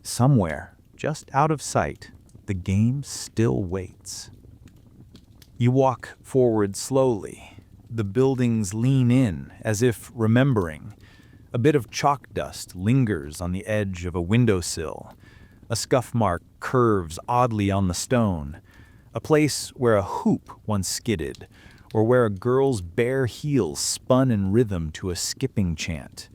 Somewhere, just out of sight, the game still waits. You walk forward slowly. The buildings lean in, as if remembering. A bit of chalk dust lingers on the edge of a windowsill. A scuff mark curves oddly on the stone. A place where a hoop once skidded, or where a girl's bare heels spun in rhythm to a skipping chant.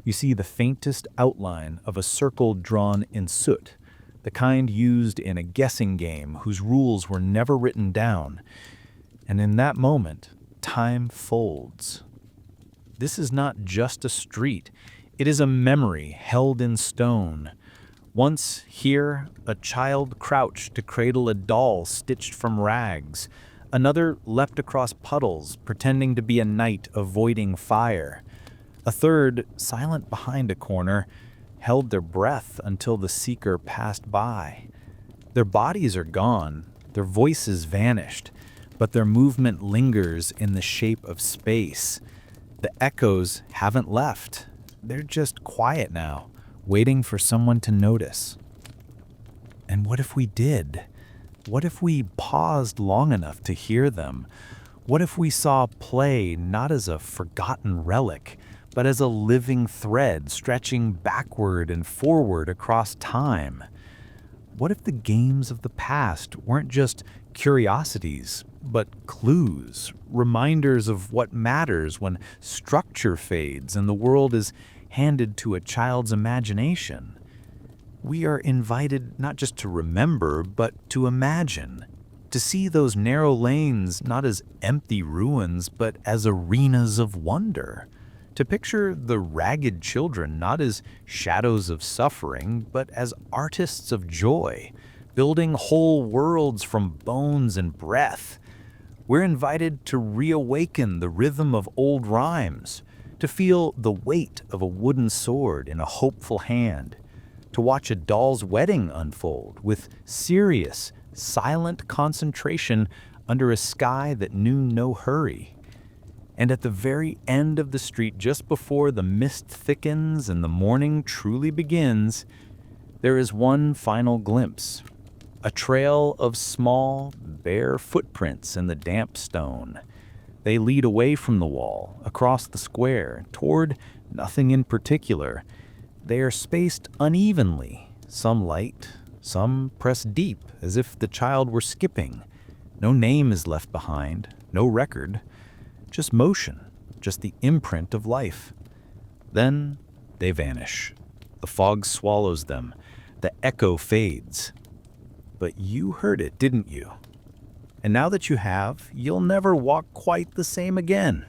You see the faintest outline of a circle drawn in soot, the kind used in a guessing game whose rules were never written down. And in that moment, time folds. This is not just a street. It is a memory held in stone. Once here, a child crouched to cradle a doll stitched from rags. Another leapt across puddles, pretending to be a knight avoiding fire. A third, silent behind a corner, held their breath until the seeker passed by. Their bodies are gone, their voices vanished, but their movement lingers in the shape of space. The echoes haven't left. They're just quiet now, waiting for someone to notice. And what if we did? What if we paused long enough to hear them? What if we saw play not as a forgotten relic, but as a living thread stretching backward and forward across time? What if the games of the past weren't just curiosities, but clues, reminders of what matters when structure fades and the world is handed to a child's imagination? We are invited not just to remember, but to imagine, to see those narrow lanes not as empty ruins, but as arenas of wonder, to picture the ragged children not as shadows of suffering, but as artists of joy, building whole worlds from bones and breath. We're invited to reawaken the rhythm of old rhymes, to feel the weight of a wooden sword in a hopeful hand, to watch a doll's wedding unfold with serious, silent concentration under a sky that knew no hurry. And at the very end of the street, just before the mist thickens and the morning truly begins, there is one final glimpse. A trail of small, bare footprints in the damp stone. They lead away from the wall, across the square, toward nothing in particular. They are spaced unevenly, some light, some pressed deep, as if the child were skipping. No name is left behind, no record, just motion, just the imprint of life. Then they vanish. The fog swallows them. The echo fades. But you heard it, didn't you? And now that you have, you'll never walk quite the same again.